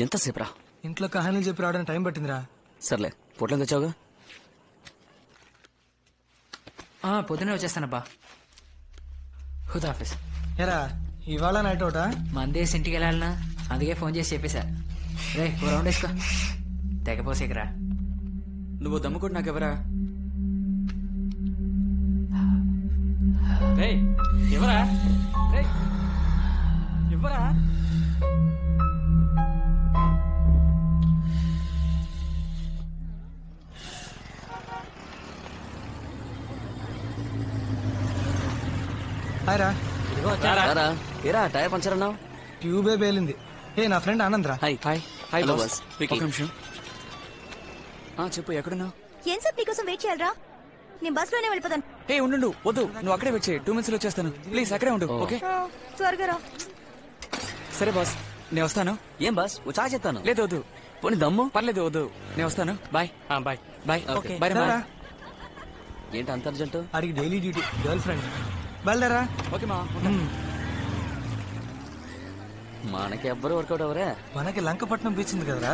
ఎంతసేపు రా? ఇంట్లో కహానీలు చెప్పి రావడానికి టైం పట్టిందిరా. సర్లే, పొట్లం తెచ్చావుగా? పొద్దునే వచ్చేస్తానబ్బా. హుదాఫీస్. ఎరా ఇవాళ నైట్ అవుటా? మందేసి ఇంటికి వెళ్ళాలనా, అందుకే ఫోన్ చేసి చెప్పేశా. రే ఓ రౌండ్ వేసుకో, తెగపోసేకరా. నువ్వు దమ్ముకుంటు నాకెవరా? ఎవరా ఎవరా? హాయ్ రా. ఏరా టైర్ పంచర్ అన్నావు? ట్యూబే పేలింది. ఏ నా ఫ్రెండ్ ఆనంద్ రా. Hi hi hi boss. ఒక నిమిషం. చెప్పు, ఎక్కడున్నావు? ఏం సార్ నీకోసం వెయిట్ చేయాలరా? నేను బస్ లోనే వెళ్ళిపోతాను. ఏ ఉండు, వద్దు, నువ్వు అక్కడే వెయిట్ చేయి. 2 minutes లో వచ్చేస్తాను. ప్లీజ్ అక్కడే ఉండు. ఓకే త్వరగా రా. సరే బాస్, నేను వస్తాను. ఏం బాస్, ఓ చాయ్ చెప్తాను. లేదు వద్దు, పోనీ దమ్ము? పర్లేదు వద్దు, నేను వస్తాను. Bye bye bye. Okay. Bye రా. ఏంటి అంత అర్జెంట్? అడిగి డైలీ డ్యూటీ, గర్ల్ ఫ్రెండ్. బయలుదేరా. ఓకే మా. మనకి ఎవ్వరు వర్కౌట్ అవరే. మనకి లంకపట్నం బీచ్ ఉంది కదరా.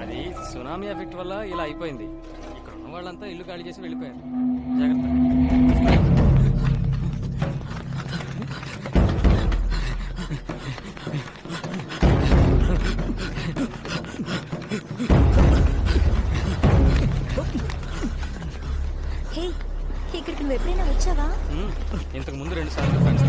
అది సునామీ ఎఫెక్ట్ వల్ల ఇలా అయిపోయింది. ఇక్కడ ఉన్న వాళ్ళంతా ఇల్లు ఖాళీ చేసి వెళ్ళిపోయారు. జాగ్రత్త. హే, ఇక్కడికి నువ్వు ఎప్పుడైనా వచ్చావా? ఇంతకు ముందు 2 సార్లు ఫ్రెండ్స్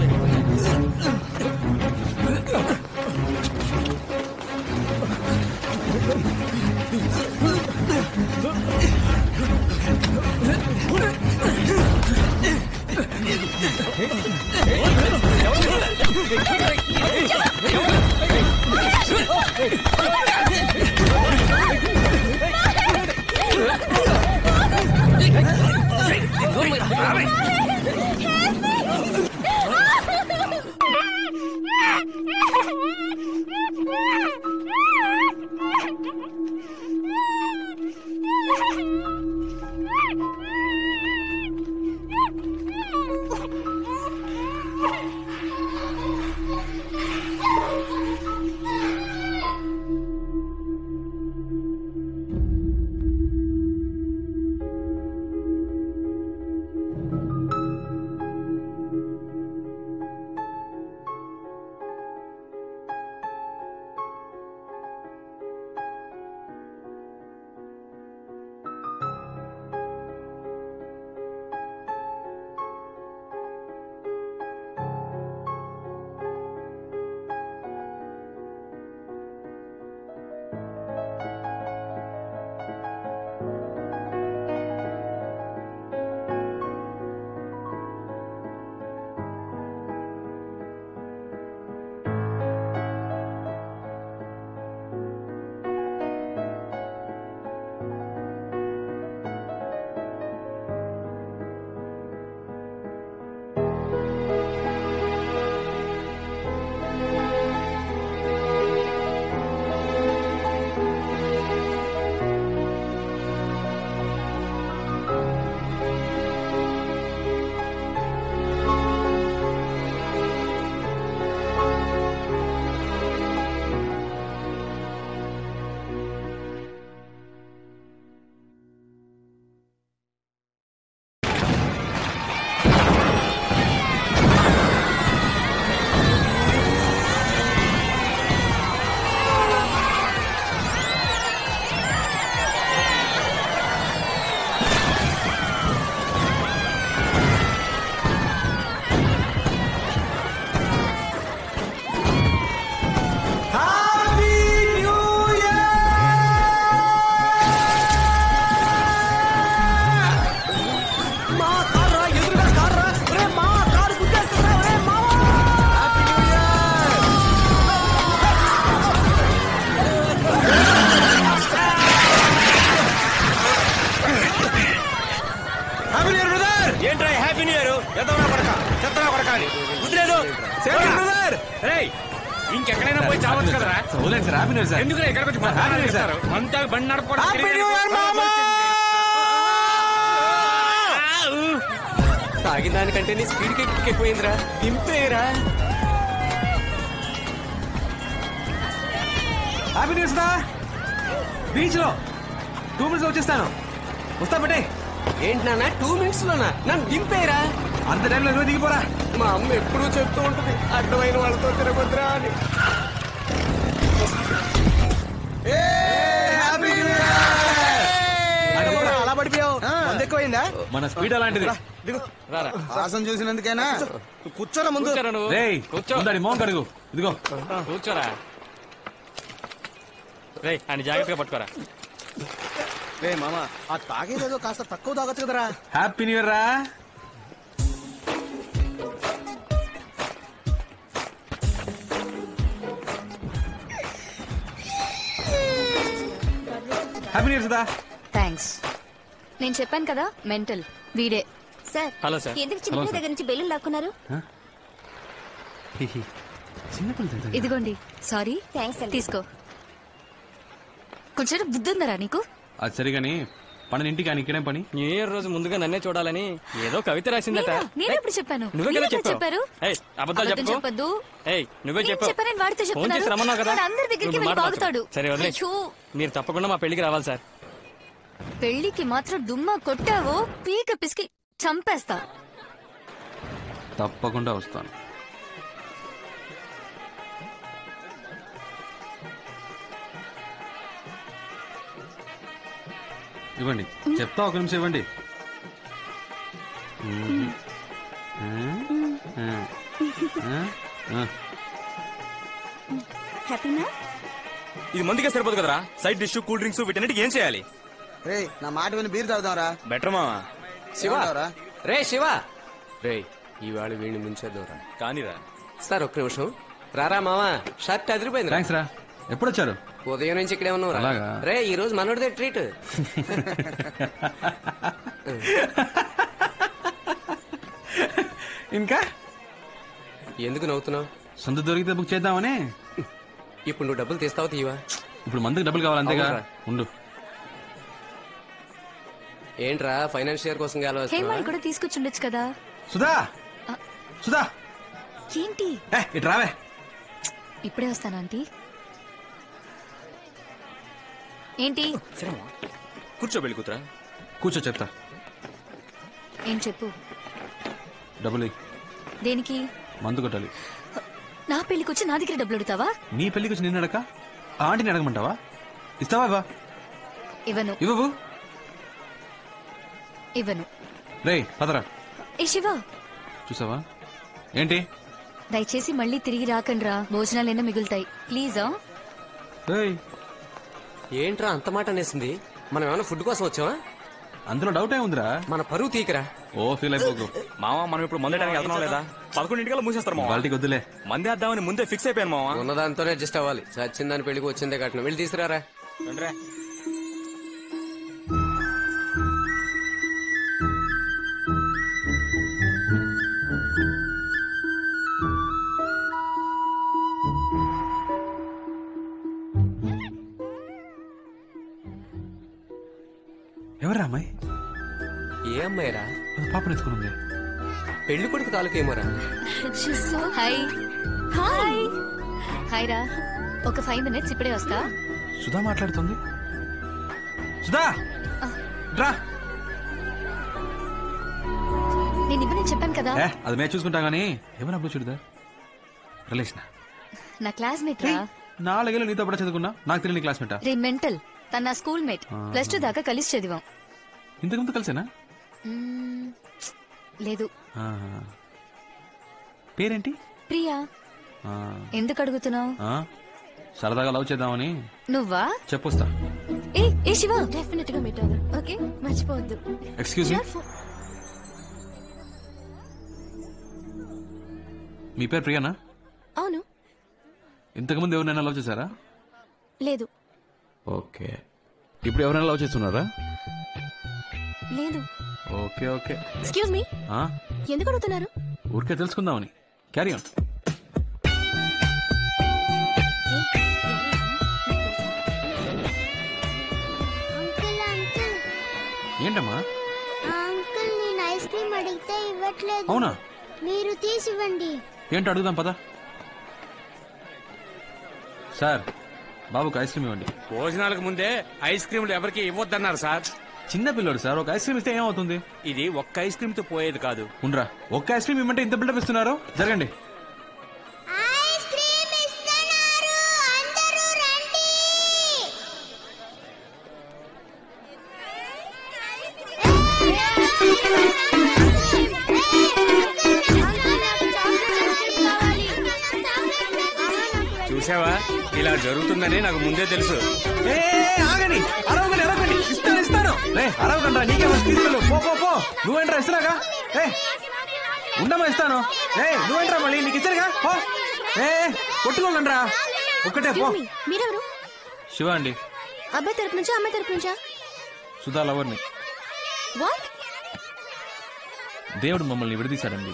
ఇంకెక్కడైనా పోయి చావచ్చు కదరా. ఎందుకు ఎక్కడికి వచ్చి అంతా బండి నడపడం తాగిన దానికంటే నీ స్పీడ్ ఎక్కిపోయిందిరా. దింపేరా. హ్యాపీ న్యూస్ రా. బీచ్ లో 2 minutes వచ్చేస్తాను. వస్తా బట్టే. ఏంటి నాన్న 2 minutes లోనా? నన్ను దింపేరా. అంత టైంలో నువ్వు దిగిపోరా. మా అమ్మ ఎప్పుడూ చెప్తూ ఉంటుంది అడ్డమైన వాళ్ళతో తిరగొద్దురా అని. అలా పడిపోయావు. మందు ఎక్కువైందా? మన స్పీడ్ అలాంటిది. వాసన చూసినందుకేనా? కూర్చోరా ముందు. రేయ్, ముందడి మోహం కడుగు. ఇదిగో కూర్చోరా. రే అని జాగ్రత్తగా పట్టుకోరా. రే మామ, ఆ తాగేదేదో కాస్త తక్కువ తాగొచ్చు కదరా. హ్యాపీ న్యూ ఇయర్ రా. Happy new year Sudha. Thanks. నేను చెప్పాను కదా మెంటల్ వీడే. Sir hello sir. ఎందుకు చిన్న దగ్గర నుంచి బెల్లు లాక్కున్నారు? ఇదిగోండి. సారీ. థ్యాంక్స్. తీసుకో. కొంచెం బుద్ధి ఉందరా నీకు? అది సరిగాని పని ఇంటికి ఆయన ఇక్కడే పని. న్యూ ఇయర్ రోజు ముందుగా నన్నే చూడాలని ఏదో కవిత రాసిందట. నేను ఎప్పుడు చెప్పాను? నువ్వే కదా చెప్పారు. ఏయ్, అబద్ధాలు చెప్పకు. చెప్పొద్దు. ఏయ్, నువ్వే చెప్పు. చెప్పాను వాడితో ఫోన్ చెప్తున్నాను. చేసి రమ్మన్నావు కదా. వాడు అందరి దగ్గరికి నువ్వు వెళ్ళి మాట బాగుతాడు. మార్చకు. సరే వదిలే. అయ్యో. మీరు తప్పకుండా మా పెళ్లికి రావాలి సార్. పెళ్లికి మాత్రం దుమ్మా కొట్టావో పీక పిసికి చంపేస్తా. తప్పకుండా వస్తాను. ఇవ్వండి. చెప్తా, ఒక నిమిషం ఇవ్వండి. హ్యాపీనా? ఇది మందిగా సరిపోదు కదరా. సైడ్ డిష్, కూల్ డ్రింక్స్ వీటన్నిటికి ఏం చేయాలి? రే నా మాట విని బీర్ తాగుదాంరా. బెటర్ మావా. శివ. రే శివ. రే ఇవాళ వీడిని ముంచేద్దాంరా. కానీరా సార్ ఒక్క నిమిషం రారా మావా. షర్ట్ అదిరిపోయింది. థ్యాంక్స్ రా. ఎప్పుడొచ్చారు? ఉదయం నుంచి ఇక్కడే ఉన్నావు. అలాగా? రే ఈ రోజు మనోడిదే ట్రీట్. ఇంకా ఎందుకు నవ్వుతున్నావు? సొంత దొరికితే బుక్ చేద్దామని. ఇప్పుడు నువ్వు డబ్బులు తీస్తావా తీవా? ఇప్పుడు మందుకు డబ్బులు కావాలి అంతేగా. అవునురా. ఉండు. ఏంట్రా ఫైనాన్షియర్ కోసం హేమని కూడా తీసుకొచ్చుండొచ్చు కదా. సుధా, సుధా, ఏంటి ఇటు రావే. ఇప్పుడే వస్తాను ఆంటీ. ఏంటి? కూర్చో పెళ్లి కూతురా. కూర్చో చెప్తా. ఏం చెప్పు. డబ్బులు దేనికి? మందు కొట్టాలి. నా పెళ్లికి వచ్చి నా దగ్గర డబ్బులు అడుగుతావా? నీ పెళ్లికి వచ్చి నిన్ను అడక ఆంటీని అడగమంటావా? ఇస్తావా? ఇవ్వా? ఇవ్వను. ఇవ్వవు. ఇవ్వను. రే పదరా. ఏ శివ, చూసావా ఏంటి? దయచేసి మళ్ళీ తిరిగి రాకండ్రా. భోజనాలైనా మిగులుతాయి ప్లీజా. ఏంట్రా అంత మాట అనేసింది? మనం ఏమైనా ఫుడ్ కోసం వచ్చావా? అందులో డౌట్ ఏముందిరా? మన పరువు తీకరా. ఓ ఫీల్ అయిపోకు. మావా మనం ఇప్పుడు మందేయడానికి వెళ్తున్నాం లేదా? 11 మూసేస్తారు మావా. వాళ్ళకి వద్దులే. మందేద్దామని ముందే ఫిక్స్ అయిపోయాను మావా. ఉన్నదాంతోనే అడ్జస్ట్ అవ్వాలి. చచ్చిందని పెళ్లికి వచ్చిందే కట్నం. వెళ్ళి తీసుకురారా. రండిరా. ఎవరా అమ్మాయి? ఏ అమ్మాయిరా? పాపను ఎత్తుకునుంది. పెళ్లి కొడుకు తాలూకేమోరా. హాయ్. హాయ్. హాయ్ రా. ఒక 5 minutes ఇప్పుడే వస్తా. సుధా మాట్లాడుతుంది. సుధా రా. నేను ఇవ్వని చెప్పాను కదా. అది మేము చూసుకుంటాం గానీ ఏమన్నా అప్పుడు చూడదా రిలేషన్. నా క్లాస్మేట్ రా. 4 ఏళ్ళు నీతో పాటు చదువుకున్నా. నాకు తెలియని క్లాస్మేటా? రే మెంటల్. తన నా స్కూల్ మేట్. +2 దాకా కలిసి చదివాం. ఇంతకుముందు కలిసేనా? లేదు. పేరేంటి? ప్రియా. ఎందుకు అడుగుతున్నావు? సరదాగా లవ్ చేద్దామని. నువ్వా? చెప్పొస్తా. ఏ శివ, డెఫినెట్ గా మీట్ అవుదాం. ఓకే, మర్చిపోవద్దు. ఎక్స్క్యూజ్ మీ, మీ పేరు ప్రియానా? అవును. ఇంతకుముందు ఎవరినైనా లవ్ చేశారా? లేదు. ఓకే. ఇప్పుడు ఎవరైనా లవ్ చేస్తున్నారా? లేదు. Okay okay. ఎక్స్క్యూజ్ మీ, ఎందుకు అడుగుతున్నారు? ఊరికే తెలుసుకుందామని. Carry on. ఏంటమ్మా? అంకుల్ నేను ఐస్ క్రీమ్ అడిగితే ఇవ్వట్లేదు. అవునా? మీరు తీసివ్వండి. ఏంటో అడుగుదాం పదా. సార్, బాబుకి ఐస్ క్రీమ్ ఇవ్వండి. భోజనాలకు ముందే ఐస్ క్రీమ్లు ఎవరికి ఇవ్వద్దన్నారు సార్. చిన్న పిల్లోడు సార్, ఒక ఐస్ క్రీమ్ ఇస్తే ఏమవుతుంది? ఇది ఒక్క ఐస్ క్రీమ్ తో పోయేది కాదు. ఉండరా, ఒక్క ఐస్ క్రీమ్ ఇవ్వమంటే ఇంత బిల్డప్ ఇస్తున్నారు. జరగండి. ఐస్ క్రీమ్ ఇస్తున్నారు, అందరూ రండి. చూసావా, ఇలా జరుగుతుందని నాకు ముందే తెలుసు. ఆగండి, అరవకండి, అరవకండి. ఇస్తాను. అరవకండి, నీకే వచ్చి తీసుకెళ్ళు. పో. నువ్వేంట్రా ఇస్తున్నాగా? ఉండమా ఇస్తాను. నువ్వేంట్రా మళ్ళీ నీకు ఇచ్చారుగా? పో. కొట్టుకోకండి రా, ఒక్కటే పో. మీరెవరు? శివ అండి. అబ్బాయి తరపు నుంచా అమ్మాయి తరపు నుంచా? సుధా లవర్ని. వాట్? దేవుడు మమ్మల్ని విడదీశాడండి.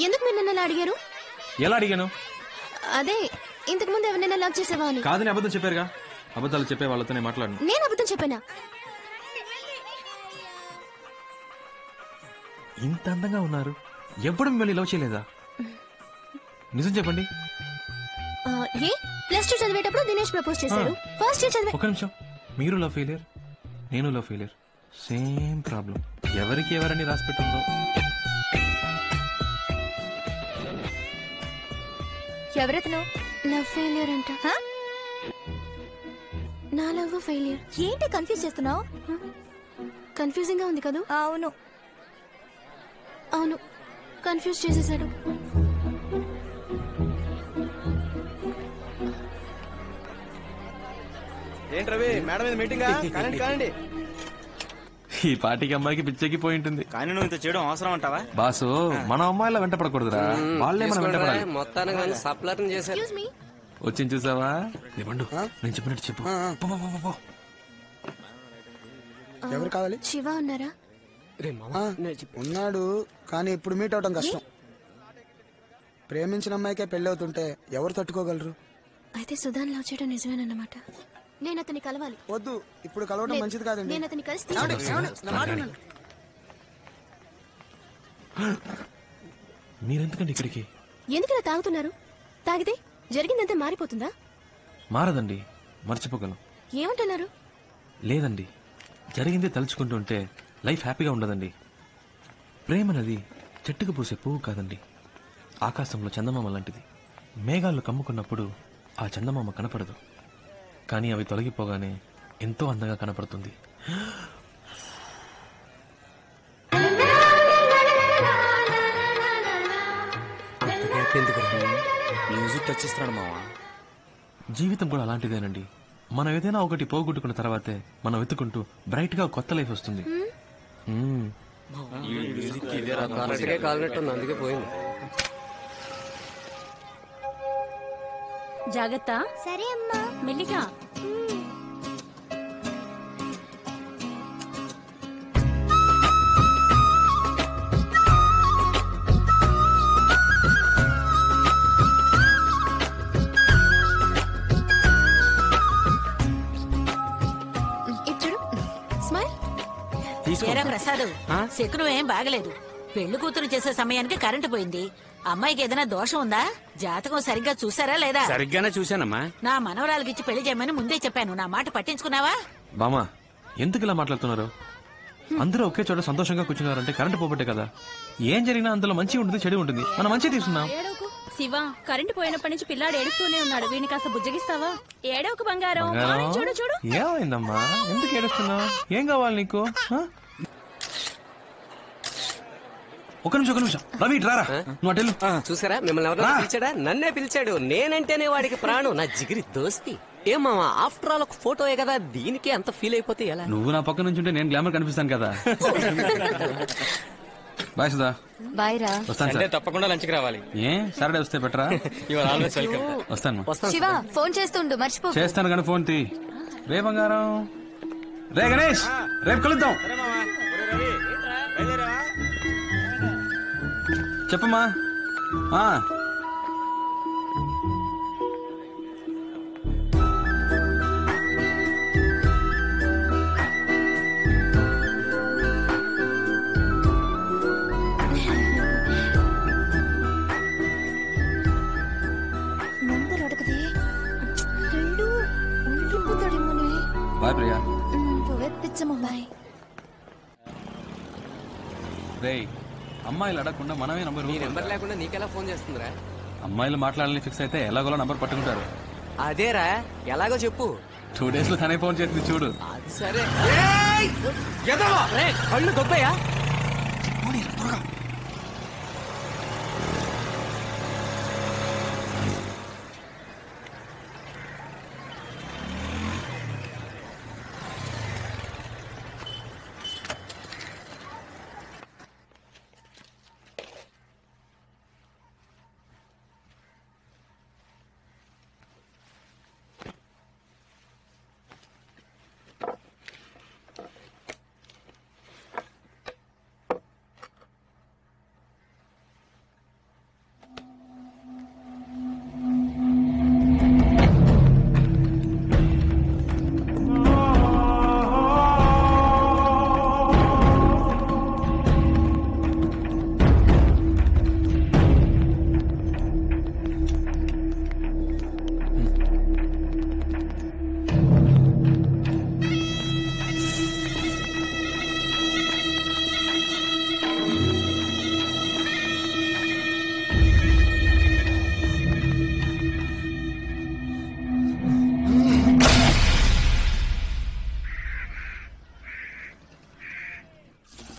ఎందుకు మీరు నన్ను అలా అడిగారు? ఎలా అడిగాను? అదే ఇంతకు ముందు ఎవరినైనా లవ్ చేసావా అని. కాదని అబద్ధం చెప్పారుగా. అబద్ధాలు చెప్పే వాళ్ళతోనే మాట్లాడను. నేను అబద్ధం చెప్పానా? ఇంత అందంగా ఉన్నారు, ఎప్పుడు మిమ్మల్ని లవ్ చేయలేదా? నిజం చెప్పండి. ఏ +2 చదివేటప్పుడు దినేష్ ప్రపోజ్ చేశాడు. ఫస్ట్ ఇయర్ చదివే. ఒక నిమిషం, మీరు లవ్ ఫెయిలియర్, నేను లవ్ ఫెయిలియర్, సేమ్ ప్రాబ్లం. ఎవరికి ఎవరని రాసి పెట్టుందో. ఎవరెతను? లవ్ ఫెయిలియర్ అంట. నా లవ్ ఫెయిలియర్. ఏంటి కన్ఫ్యూజ్ చేస్తున్నావు? కన్ఫ్యూజింగ్ గా ఉంది కదా? అవును కన్ఫ్యూజ్ చేసేసాడు. ఏంట్రవి మేడం మీద మీటింగ్ కానండి. ఈ పార్టీకి అమ్మాయికి పిచ్చెక్కి పోయి ఉంటుంది. కానీ నువ్వు ఇంత చేయడం అవసరం అంటావా? బాసు, మన అమ్మాయిలా వెంట పడకూడదురా, వాళ్ళే మనం వెంట పడాలి. మొత్తానికి సప్లర్ చేశారు. Excuse me. వచ్చింది చూసావా? ఇవ్వండు, నేను చెప్పినట్టు చెప్పు. పో. ఎవరు కావాలి? శివ ఉన్నారా? ఉన్నాడు, కానీ ఇప్పుడు మీట్ అవడం కష్టం. ప్రేమించిన అమ్మాయికే పెళ్లి అవుతుంటే ఎవరు తట్టుకోగలరు? అయితే సుధాన్ లవ్ చేయడం నిజమేనన్నమాట. నేను అతన్ని కలవాలి. వద్దు, ఇప్పుడు కలవడం మంచిది కాదండి. నేను అతన్ని కలిసి మీరెందుకండి ఇక్కడికి? ఎందుకు ఇలా తాగుతున్నారు? తాగితే జరిగిందంతా మారిపోతుందా? మారదండి, మర్చిపోగలం. ఏమంటున్నారు? లేదండి, జరిగిందే తలుచుకుంటుంటే లైఫ్ హ్యాపీగా ఉండదండి. ప్రేమనది చెట్టుకు పూసే పువ్వు కాదండి, ఆకాశంలో చందమామ లాంటిది. మేఘాలు కమ్ముకున్నప్పుడు ఆ చందమామ కనపడదు, కానీ అవి తొలగిపోగానే ఎంతో అందంగా కనపడుతుంది. మ్యూజిక్ టచ్ ఇస్తున్నాడు మావా. జీవితం కూడా అలాంటిదేనండి. మనం ఏదైనా ఒకటి పోగొట్టుకున్న తర్వాతే మనం వెతుకుంటూ బ్రైట్ గా కొత్త లైఫ్ వస్తుంది. అందుకే పోయింది. జాగ్రత్త. సరే అమ్మా. మెల్లిగా. ప్రసాద్, శకునం ఏం బాగలేదు. పెళ్లి కూతురు చేసే సమయానికి కరెంటు పోయింది. అమ్మాయికి ఏదైనా దోషం ఉందా? జాతకం సరిగ్గా చూసారా లేదా? సరిగ్గానే చూశానమ్మా. నా మనవరాలకి ఇచ్చి పెళ్లి చేయమని ముందే చెప్పాను. నా మాట పట్టించుకున్నావా? బామా, ఎందుకు ఇలా మాట్లాడుతున్నారు? అందరూ ఒకే చోట సంతోషంగా కూర్చున్నారంటే కరెంటు పోబట్టే కదా. ఏం జరిగినా అందులో మంచి ఉంటుంది, చెడు ఉంటుంది. మనం మంచి తీసుకున్నాం. శివ, కరెంటు పోయినప్పటి నుంచి పిల్లాడు ఏడుస్తూనే ఉన్నాడు. వీడిని కాస్త బుజ్జగిస్తావా? ఏడవకు బంగారం. చూడు. ఏమైందమ్మా, ఎందుకు ఏడుస్తున్నావు? ఏం కావాలి నీకు? ఒక నిమిషం రవి, రారా. నువ్వు అటెళ్ళు. చూసారా, మిమ్మల్ని ఎవరైనా పిలిచాడా? నన్నే పిలిచాడు. నేనంటేనే వాడికి ప్రాణం, నా జిగిరి దోస్తి. ఏమావా, ఆఫ్టర్ ఆల్ ఒక ఫోటోయే కదా, దీనికి అంత ఫీల్ అయిపోతే ఎలా? నువ్వు నా పక్క నుంచి ఉంటే నేను గ్లామర్ కనిపిస్తాను కదా. బాయ్ సుధా. బాయ్ రా. వస్తాను సార్. తప్పకుండా లంచ్కి రావాలి. సాటర్డే వస్తే బెటరా? వస్తాను. శివ, ఫోన్ చేస్తుండు, మర్చిపో. చేస్తాను కానీ ఫోన్ తీ. రే బంగారం, రే గణేష్, రేపు కలుద్దాం. చెప్పమ్మా. రేయ్ అమ్మాయిలు అడగకుండా మనమే నంబర్ నీ నెంబర్ లేకుండా నీకెలా ఫోన్ చేస్తుందిరా? అమ్మాయిలు మాట్లాడాలని ఫిక్స్ అయితే ఎలాగోలా నంబర్ పట్టుకుంటారు. అదేరా, ఎలాగో చెప్పు. 2 days లో తనే ఫోన్ చేసింది చూడు. అది సరే. కళ్ళు గొప్పయా?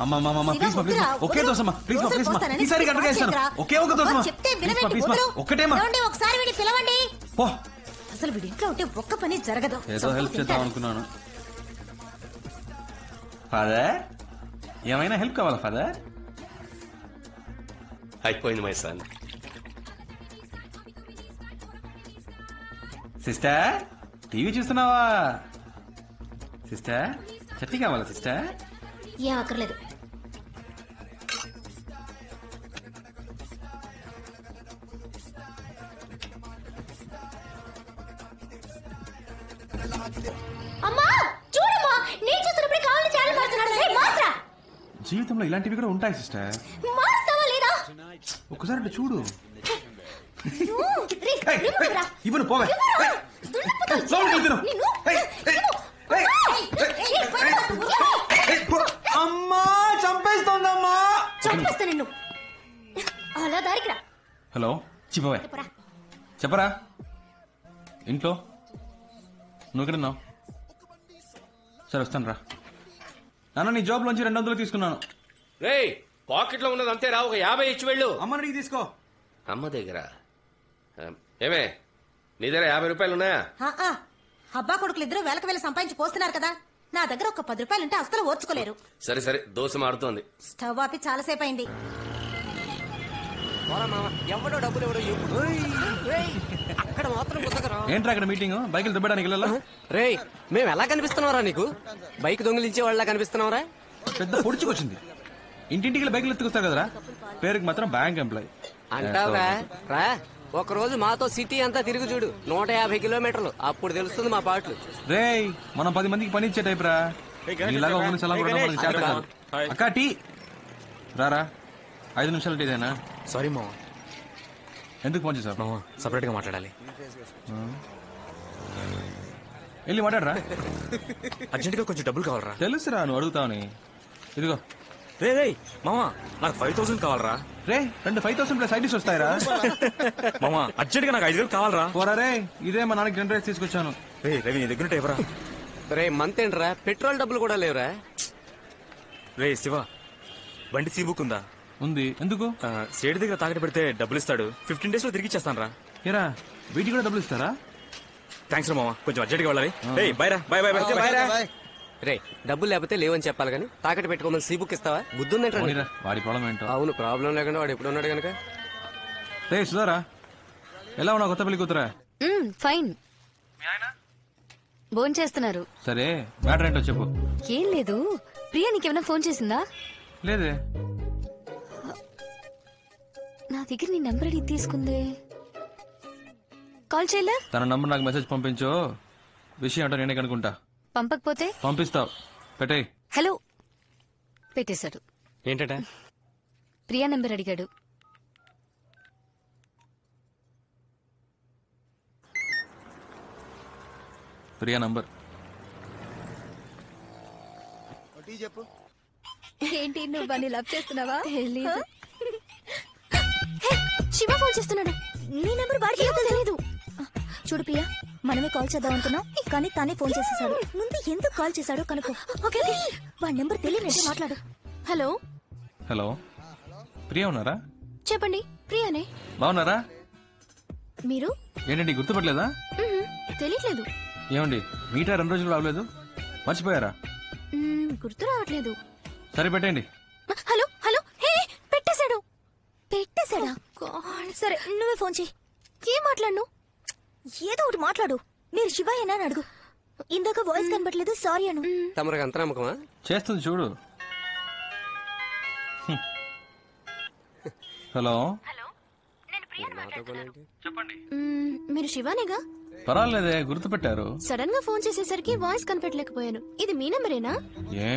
అమ్మా ప్లీజ్ ప్లీజ్ ఒకే దోసమ్మా ప్లీజ్ ప్లీజ్ ఈసారి గంటగా ఇస్తాను. ఒకే ఒక దోసమ్మా ప్లీజ్ ఒక్కటేమా. ఒకసారి వీడిని పిలవండి. పో. అసలు వీడి ఇంట్లో ఉంటే ఒక్క పని జరగదు. ఏదో హెల్ప్ చేద్దాం అనుకున్నాను. ఫాదర్ ఏమైనా హెల్ప్ కావాలా ఫాదర్? అయిపోయింది మై సన్. సిస్టర్ టీవీ చూస్తున్నావా? సిస్టర్ చట్నీ కావాలా సిస్టర్? ఏం అక్కర్లేదు. అమ్మా చూడమ్మా, నేను చూస్తున్నప్పుడు కావాలి ఛానల్ మారుతున్నాడు. జీవితంలో ఇలాంటివి కూడా ఉంటాయి సిస్టర్. మారుస్తావా లేదా? ఒక్కసారి అటు చూడు. రిమోట్ రా. ఇవ్వను పోవే. అమ్మా చంపేస్తోందమ్మా. చంపేస్తా నిన్ను. అలా దారికి రా. హలో చెప్పవే. చెప్పరా. ఇంట్లో నువ్వు ఎక్కడున్నావు? సరే వస్తాను రా. నాన్న నీ జాబ్ లోంచి 200 తీసుకున్నాను. రేయ్ పాకెట్ లో ఉన్నది అంతే రా, ఒక 50 ఇచ్చి వెళ్ళు. అమ్మని తీసుకో. అమ్మ దగ్గర ఏమే నీ దగ్గర 50 రూపాయలు ఉన్నాయా? అబ్బా కొడుకులు ఇద్దరు వేలకు వేలు సంపాదించి పోస్తున్నారు కదా, నా దగ్గర ఒక 10 రూపాయలుంటే అస్సలు ఓర్చుకోలేరు. సరే సరే దోశ మారుతోంది. స్టవ్ ఆపి చాలాసేపు అయింది. ఎవడో డబ్బులు ఎవడో అక్కడ మాత్రం ఏంట్రా అక్కడ మీటింగ్? బైకులు దుబ్బడానికి వెళ్ళాలా? రే మేము ఎలా కనిపిస్తున్నావురా నీకు? బైక్ దొంగిలించే వాళ్ళ కనిపిస్తున్నావురా? పెద్ద పొడుచుకొచ్చింది. ఇంటింటికి బైకులు ఎత్తుకొస్తారు కదరా, పేరుకి మాత్రం బ్యాంక్ ఎంప్లాయ్ అంటావురా. రా ఒక రోజు మాతో సిటీ అంతా తిరిగి చూడు, 150 కిలోమీటర్లు, అప్పుడు తెలుస్తుంది మా పాటలు. రేయ్ మనం 10 మందికి పని ఇచ్చే టైప్ రా. ఇలాగా ఒక నిమిషాలు కూడా మనకి చేత కాదు. అక్క టీ రారా. 5 నిమిషాలు టీదేనా? సారీ మామ. ఎందుకు ఫోన్ చేసావు? మామ సపరేట్ గా మాట్లాడాలి. వెళ్ళి మాట్లాడరా. అర్జెంట్ గా కొంచెం డబ్బులు కావాలరా. తెలుసురా నువ్వు అడుగుతావని. ఇదిగో. రే రే మామ నాకు 5000 కావాలరా. రే 5,000 ప్లస్ సైడ్ డిష్ వస్తాయిరా. మామ అర్జెంట్ గా నాకు 5,000 కావాలరా. పోరా రే, ఇదే మా నాన్నకి 2 రైస్ తీసుకొచ్చాను. రే రవి నీ దగ్గర ఎవరా? రే మంత్ ఏంట్రా, పెట్రోల్ డబ్బులు కూడా లేవురా. రే శివ బండి సీ బుక్ ఉందా? ఉంది. ఎందుకు? సేటు దగ్గర తాకట్టు పెడితే డబ్బులు ఇస్తాడు, 15 days లో తిరిగి ఇచ్చేస్తాను రా. ఏరా వీటికి కూడా డబ్బులు ఇస్తారా? థ్యాంక్స్ రా మామ, కొంచెం అర్జెంట్ గా వెళ్ళాలి. రే బై రా. Bye bye bye. రే డబ్బులు లేకపోతే లేవని చెప్పాలి కానీ తాకట్టు పెట్టుకోమని సీ బుక్ ఇస్తావా? బుద్ధుందంటే వాడి ప్రాబ్లం ఏంటో. అవును ప్రాబ్లం లేకుండా వాడు ఎప్పుడు ఉన్నాడు కనుక. రే సుధారా ఎలా ఉన్నావు కొత్త పెళ్లి కూతురా? ఫైన్. ఫోన్ చేస్తున్నారు. సరే మ్యాటర్ ఏంటో చెప్పు. ఏం లేదు, ప్రియా నీకేమైనా ఫోన్ చేసిందా? లేదే. నా దగ్గర నీ నెంబర్ అడిగి తీసుకుందే. కాల్ చేయలే? తన నంబర్ నాకు మెసేజ్ పంపించు, విషయం ఏంటో నేనే కనుకుంటా. పంపకపోతే పంపిస్తావు. పెట్టే. హలో పెట్టేశాడు. ఏంటంట? ప్రియా నెంబర్ అడిగాడు. ప్రియా నంబర్ చెప్పు. ఏంటి నువ్వు వాడిని లవ్ చేస్తున్నావా? తెలీదు. శివ ఫోన్ చేస్తున్నాడు. నీ నెంబర్ వాడికి తెలియదు. చూడు ప్రియా, మనమే కాల్ చేద్దాం అనుకున్నాం, కానీ తానే ఫోన్ చేసేసాడు. ముందు ఎందుకు కాల్ చేశాడో కనుక్కో. ఓకే, వాడి నెంబర్ తెలియనంటే మాట్లాడు. హలో హలో, ప్రియా ఉన్నారా? చెప్పండి. ప్రియానే. బాగున్నారా? మీరు? ఏంటండి గుర్తుపట్టలేదా? తెలియట్లేదు. ఏమండి మీటర్ 2 రోజులు రావలేదు, మర్చిపోయారా? గుర్తు రావట్లేదు. సరే పెట్టండి. హలో హలో, హే పెట్టేశాడు. పెట్టేశాడా? సరే నువ్వే ఫోన్ చేయి. ఏం మాట్లాడను? ఏదో ఒకటి మాట్లాడు. మీరు శివయ్యనా అని అడుగు. ఇందాక వాయిస్ కనబట్లేదు, సారీ అను. తమరికి అంత నమ్మకమా? చేస్తుంది చూడు. హలో, మీరు శివానేగా? పర్వాలేదే, గుర్తుపెట్టారు. సడన్ గా ఫోన్ చేసేసరికి వాయిస్ కనిపెట్టలేకపోయాను. ఇది మీ నెంబరేనా? ఏ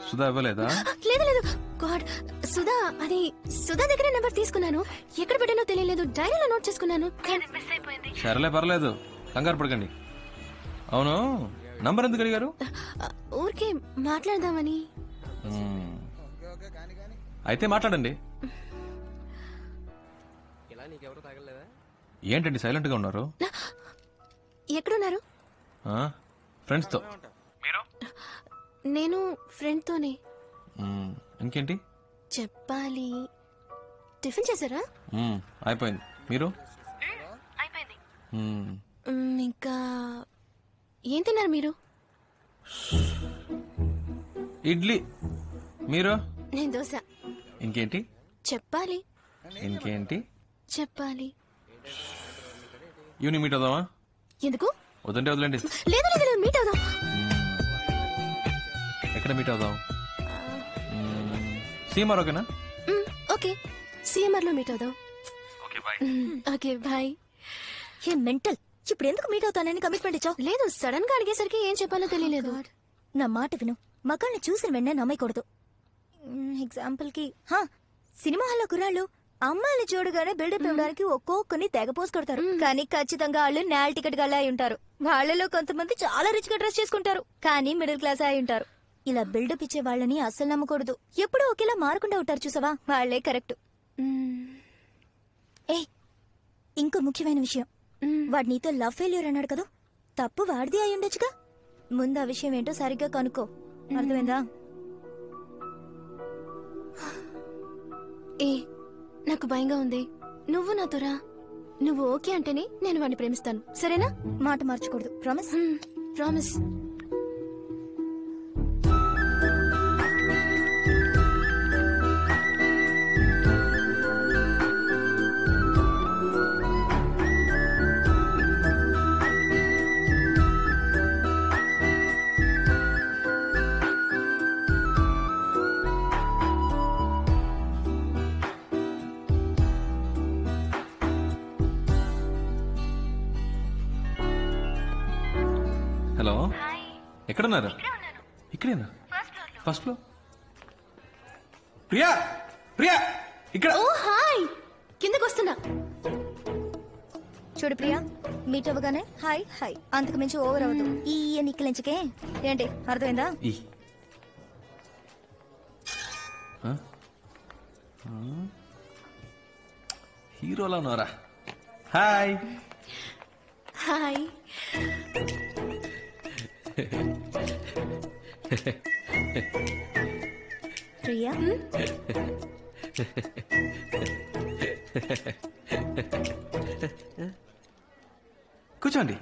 సుధా ఇవ్వలేదా? లేదు లేదు. గాడ్, సుధా, అది సుధా దగ్గర నెంబర్ తీసుకున్నాను. ఎక్కడ పెట్టానో తెలియలేదు. డైరీలో నోట్ చేసుకున్నాను. సరేలే, పర్లేదు, కంగారు పడకండి. అవును, నంబర్ ఎందుకు అడిగారు? ఊరికే మాట్లాడదామని. అయితే మాట్లాడండి. ఏంటండి సైలెంట్ గా ఉన్నారు? ఎక్కడున్నారు? ఫ్రెండ్స్ తో. నేను ఫ్రెండ్ తోనే. ఇంకేంటి చెప్పాలి. టిఫిన్ చేశారా? అయిపోయింది. మీరు? ఇంకా ఏం తిన్నారు మీరు? ఇడ్లీ. మీరు? నేను దోశ. ఇంకేంటి చెప్పాలి. ఇంకేంటి చెప్పాలి. ఈవినింగ్ మీట్ అవుదామా? ఎందుకు? వద్దంటే వదలండి. లేదు లేదు లేదు, మీట్ అవుదాం. ఎక్కడ మీట్ అవుదాం? సీఎంఆర్ ఓకేనా? ఓకే, సిఎంఆర్ లో మీట్ అవుదాం. Okay bye. ఏ మెంటల్, ఇప్పుడు ఎందుకు మీట్ అవుతానని కమిట్మెంట్ ఇచ్చావు? లేదు, సడన్ గా అడిగేసరికి ఏం చెప్పాలో తెలియలేదు. నా మాట విను, మగాళ్ళని చూసిన వెంటనే నమ్మకూడదు. ఎగ్జాంపుల్ కి సినిమా హాల్లో కుర్రాళ్ళు అమ్మాయిని చూడగానే బిల్డప్ ఇవ్వడానికి ఒక్కొక్కరిని తెగపోసి కొడతారు. కానీ ఖచ్చితంగా వాళ్ళు నేల టికెట్ గల అయి ఉంటారు. వాళ్ళలో కొంతమంది చాలా రిచ్ గా డ్రెస్ చేసుకుంటారు, కానీ మిడిల్ క్లాస్ అయి ఉంటారు. ఇలా బిల్డప్ ఇచ్చే వాళ్ళని అస్సలు నమ్మకూడదు. ఎప్పుడూ ఒకేలా మారకుండా ఉంటారు చూసావా, వాళ్లే కరెక్ట్. ఏ ఇంకో ముఖ్యమైన విషయం, వాడు నీతో లవ్ ఫెయిల్యూర్ అన్నాడు కదా, తప్పు వాడిది అయి ఉండొచ్చుగా. ముందు ఆ విషయం ఏంటో సరిగ్గా కనుక్కో, అర్థమైందా? ఏ నాకు భయంగా ఉంది. నువ్వు నాతో రా. నువ్వు ఓకే అంటేనే నేను వాడిని ప్రేమిస్తాను, సరేనా? మాట మార్చకూడదు, ప్రామిస్? ప్రామిస్. హలో, ఎక్కడున్నారు? ఇక్కడేనా? First floor. ప్రియా, ప్రియా ఇక్కడ. ఓ హాయ్, కిందకు వస్తున్నా. చూడు ప్రియా, మీట్ అవ్వగానే హాయ్ హాయ్, అంతకు మించి ఓవర్ అవ్వదు. ఈ నిక్కలించకే ఏంటి, అర్థమైందా? హీరోలా ఉన్నారా? Hi hi. ప్రియా, కూర్చోండి.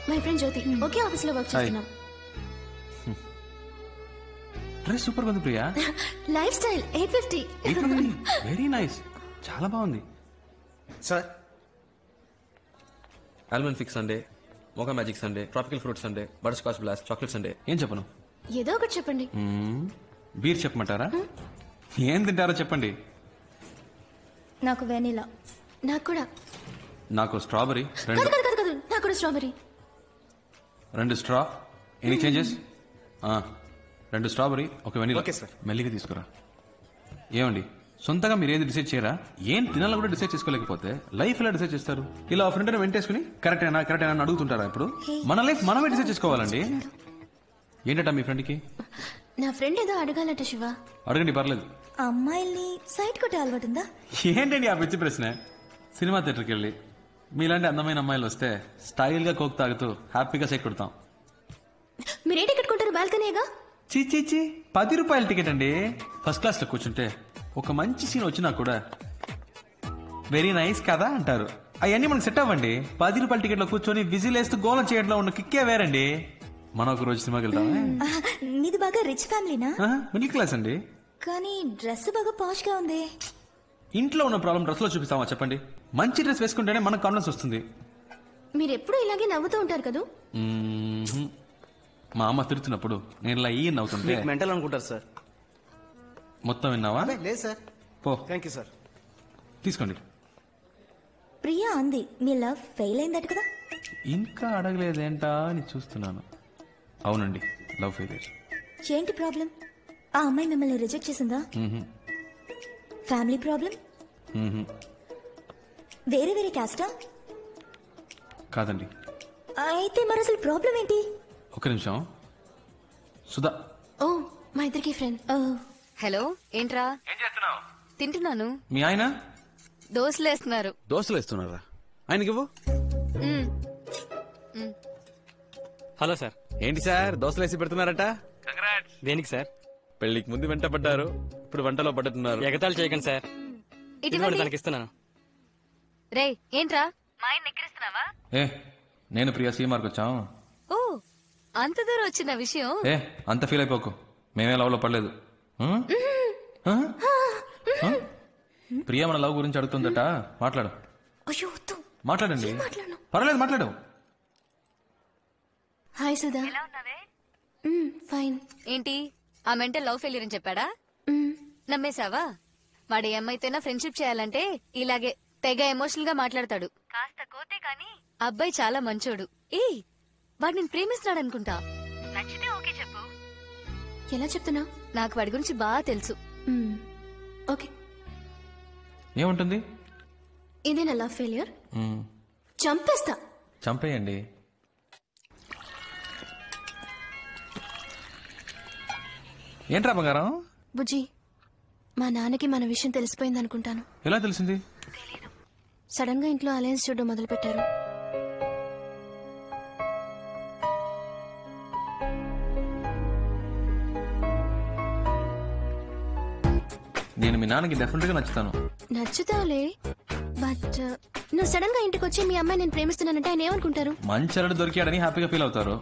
మై ఫ్రెండ్ జ్యోతి, ఒకే ఆఫీస్ లో వర్క్ చేస్తున్నాం. డ్రెస్ సూపర్ ఉంది Priya. Lifestyle 850. Very nice, చాలా బాగుంది. Sir, almond fix sundae, mocha magic sundae, tropical fruit sundae, butterscotch blast, chocolate sundae. ఏం చెప్పను? ఏదో ఒకటి చెప్పండి. బీర్ చెప్పమంటారా? ఏం తింటారో చెప్పండి. నాకు వెనిలా. నాకు కూడా. నాకు స్ట్రాబెరీ. నాకు కూడా strawberry. 2 straw. Any changes? 2 strawberry, 1 vanilla. Okay sir. మెల్లిగా తీసుకురా. ఏమండి, సొంతగా మీరు ఏది డిసైడ్ చేయరా? ఏం తినాలో కూడా డిసైడ్ చేసుకోలేకపోతే లైఫ్ ఎలా డిసైడ్ చేస్తారు? ఇలా ఫ్రెండ్ వెంటేసుకుని కరెక్టేనా అని అడుగుతుంటారా? ఇప్పుడు మన లైఫ్ మనమే డిసైడ్ చేసుకోవాలండి. ఏంటట మీ ఫ్రెండ్కి? నా ఫ్రెండ్ ఏదో అడగాలట శివ. అడగండి, పర్లేదు. అమ్మాయిల్ని సైట్ కొట్టే అలవాటు ఉందా? ఏంటండి ఆ పిచ్చి ప్రశ్న? సినిమా థియేటర్కి వెళ్ళి మీలాంటి అందమైన అమ్మాయిలు వస్తే స్టైల్ గా కోక్ తాగుతూ హ్యాపీగా సైట్ కొడతాం. మీరే టికెట్ కొంటారు? బాల్కనీగా? చీ 10 రూపాయల టికెట్ అండి. ఫస్ట్ క్లాస్ లో కూర్చుంటే ఒక మంచి సీన్ వచ్చినా కూడా వెరీ నైస్ కదా అంటారు. అవన్నీ మనకు సెట్ అవ్వండి. 10 రూపాయల టికెట్ లో కూర్చొని విజిల్ వేస్తూ గోలం చేయడంలో ఉన్న కిక్కే వేరండి. మనం ఒక రోజు సినిమాకి వెళ్తామా? మీది బాగా రిచ్ ఫ్యామిలీనా? మిడిల్ క్లాస్ అండి. కానీ డ్రెస్ బాగా పాష్ గా ఉంది. ఇంట్లో ఉన్న ప్రాబ్లం డ్రెస్ లో చూపిస్తామా చెప్పండి? మంచి డ్రెస్ వేసుకుంటేనే మనకు కాన్ఫిడెన్స్ వస్తుంది. మీరు ఎప్పుడు ఇలాగే నవ్వుతూ ఉంటారు కదా? మా అమ్మ తిడుతున్నప్పుడు నేను ఇలా ఈ నవ్వుతుంటే మెంటల్ అనుకుంటారు సార్. మొత్తం విన్నావా? లేదు సార్. పో. Thank you sir. తీసుకోండి. ప్రియా అంది మీ లవ్ ఫెయిల్ అయిందట కదా? ఇంకా అడగలేదేంటా అని చూస్తున్నాను. అవునండి, లవ్ ఫెయిలియర్. ఏంటి ప్రాబ్లం? ఆ అమ్మాయి మిమ్మల్ని రిజెక్ట్ చేసిందా? Family problem? వేరే వేరే క్యాస్టా? కాదండి. అయితే మరి అసలు ప్రాబ్లం ఏంటి? ఒక నిమిషం. సుధా. ఓ, మా ఇద్దరికి ఫ్రెండ్. హలో, ఏంట్రా? ఏం చేస్తున్నావు? తింటున్నాను. మీ ఆయన దోశలు వేస్తున్నారు. దోశలు వేస్తున్నారా? ఆయనకి ఇవ్వు. Hello sir. ఏంటి సార్ దోశలు వేసి పెడుతున్నారట? దేనికి సార్? పెళ్లికి ముందు వెంట పడ్డారు, ఇప్పుడు వంటలో పడ్డట్టున్నారు. ఎగతాళి చేయకండి సార్. ఇటువంటి తనకిస్తున్నాను. రే, ఏంట్రా మా ఆయన ఎక్కిరిస్తున్నావా? ఏ నేను ప్రియా సీమార్కి వచ్చాం. ఓ, అంత దూరం వచ్చిన విషయం. ఏ అంత ఫీల్ అయిపోకు, మేమే లవ్ లో పడలేదు. ప్రియా మన లవ్ గురించి అడుగుతుందట. మాట్లాడు. మాట్లాడండి. పర్లేదు, మాట్లాడు. హాయ్ సుధా. ఫైన్. ఏంటి ఆ మెంటల్ లవ్ ఫెయిలియర్ అని చెప్పాడా? నమ్మేశావా? వాడు ఏమైతేనా ఫ్రెండ్షిప్ చేయాలంటే ఇలాగే తెగ ఎమోషనల్ గా మాట్లాడతాడు. కాస్త కోతే కాని అబ్బాయి చాలా మంచోడు. వాడు నేను ప్రేమిస్తున్నాడు అనుకుంటా. నచ్చితే ఓకే చెప్పు. ఎలా చెప్తున్నా? నాకు వాడి గురించి బాగా తెలుసు. ఓకే. ఏముంటుంది? ఇదే నా లవ్ ఫెయిలియర్. చంపేస్తా. చంపేయండి. ఏంట్రా బంగారం? బుజ్జి, మా నాన్నకి మన విషయం తెలిసిపోయింది అనుకుంటాను. ఎలా తెలిసింది? సడన్ గా ఇంట్లో అలయన్స్ చూడడం మొదలు పెట్టారు. నేను మీ నాన్నకి డెఫినెట్ గా నచ్చుతాను. నచ్చుతావులే, బట్ నువ్వు సడన్ గా ఇంటికి వచ్చి మీ అమ్మాయి నేను ప్రేమిస్తున్నానంటే ఆయన ఏమనుకుంటారు? మంచి అల్లుడు దొరికాడని హ్యాపీగా ఫీల్ అవుతారు.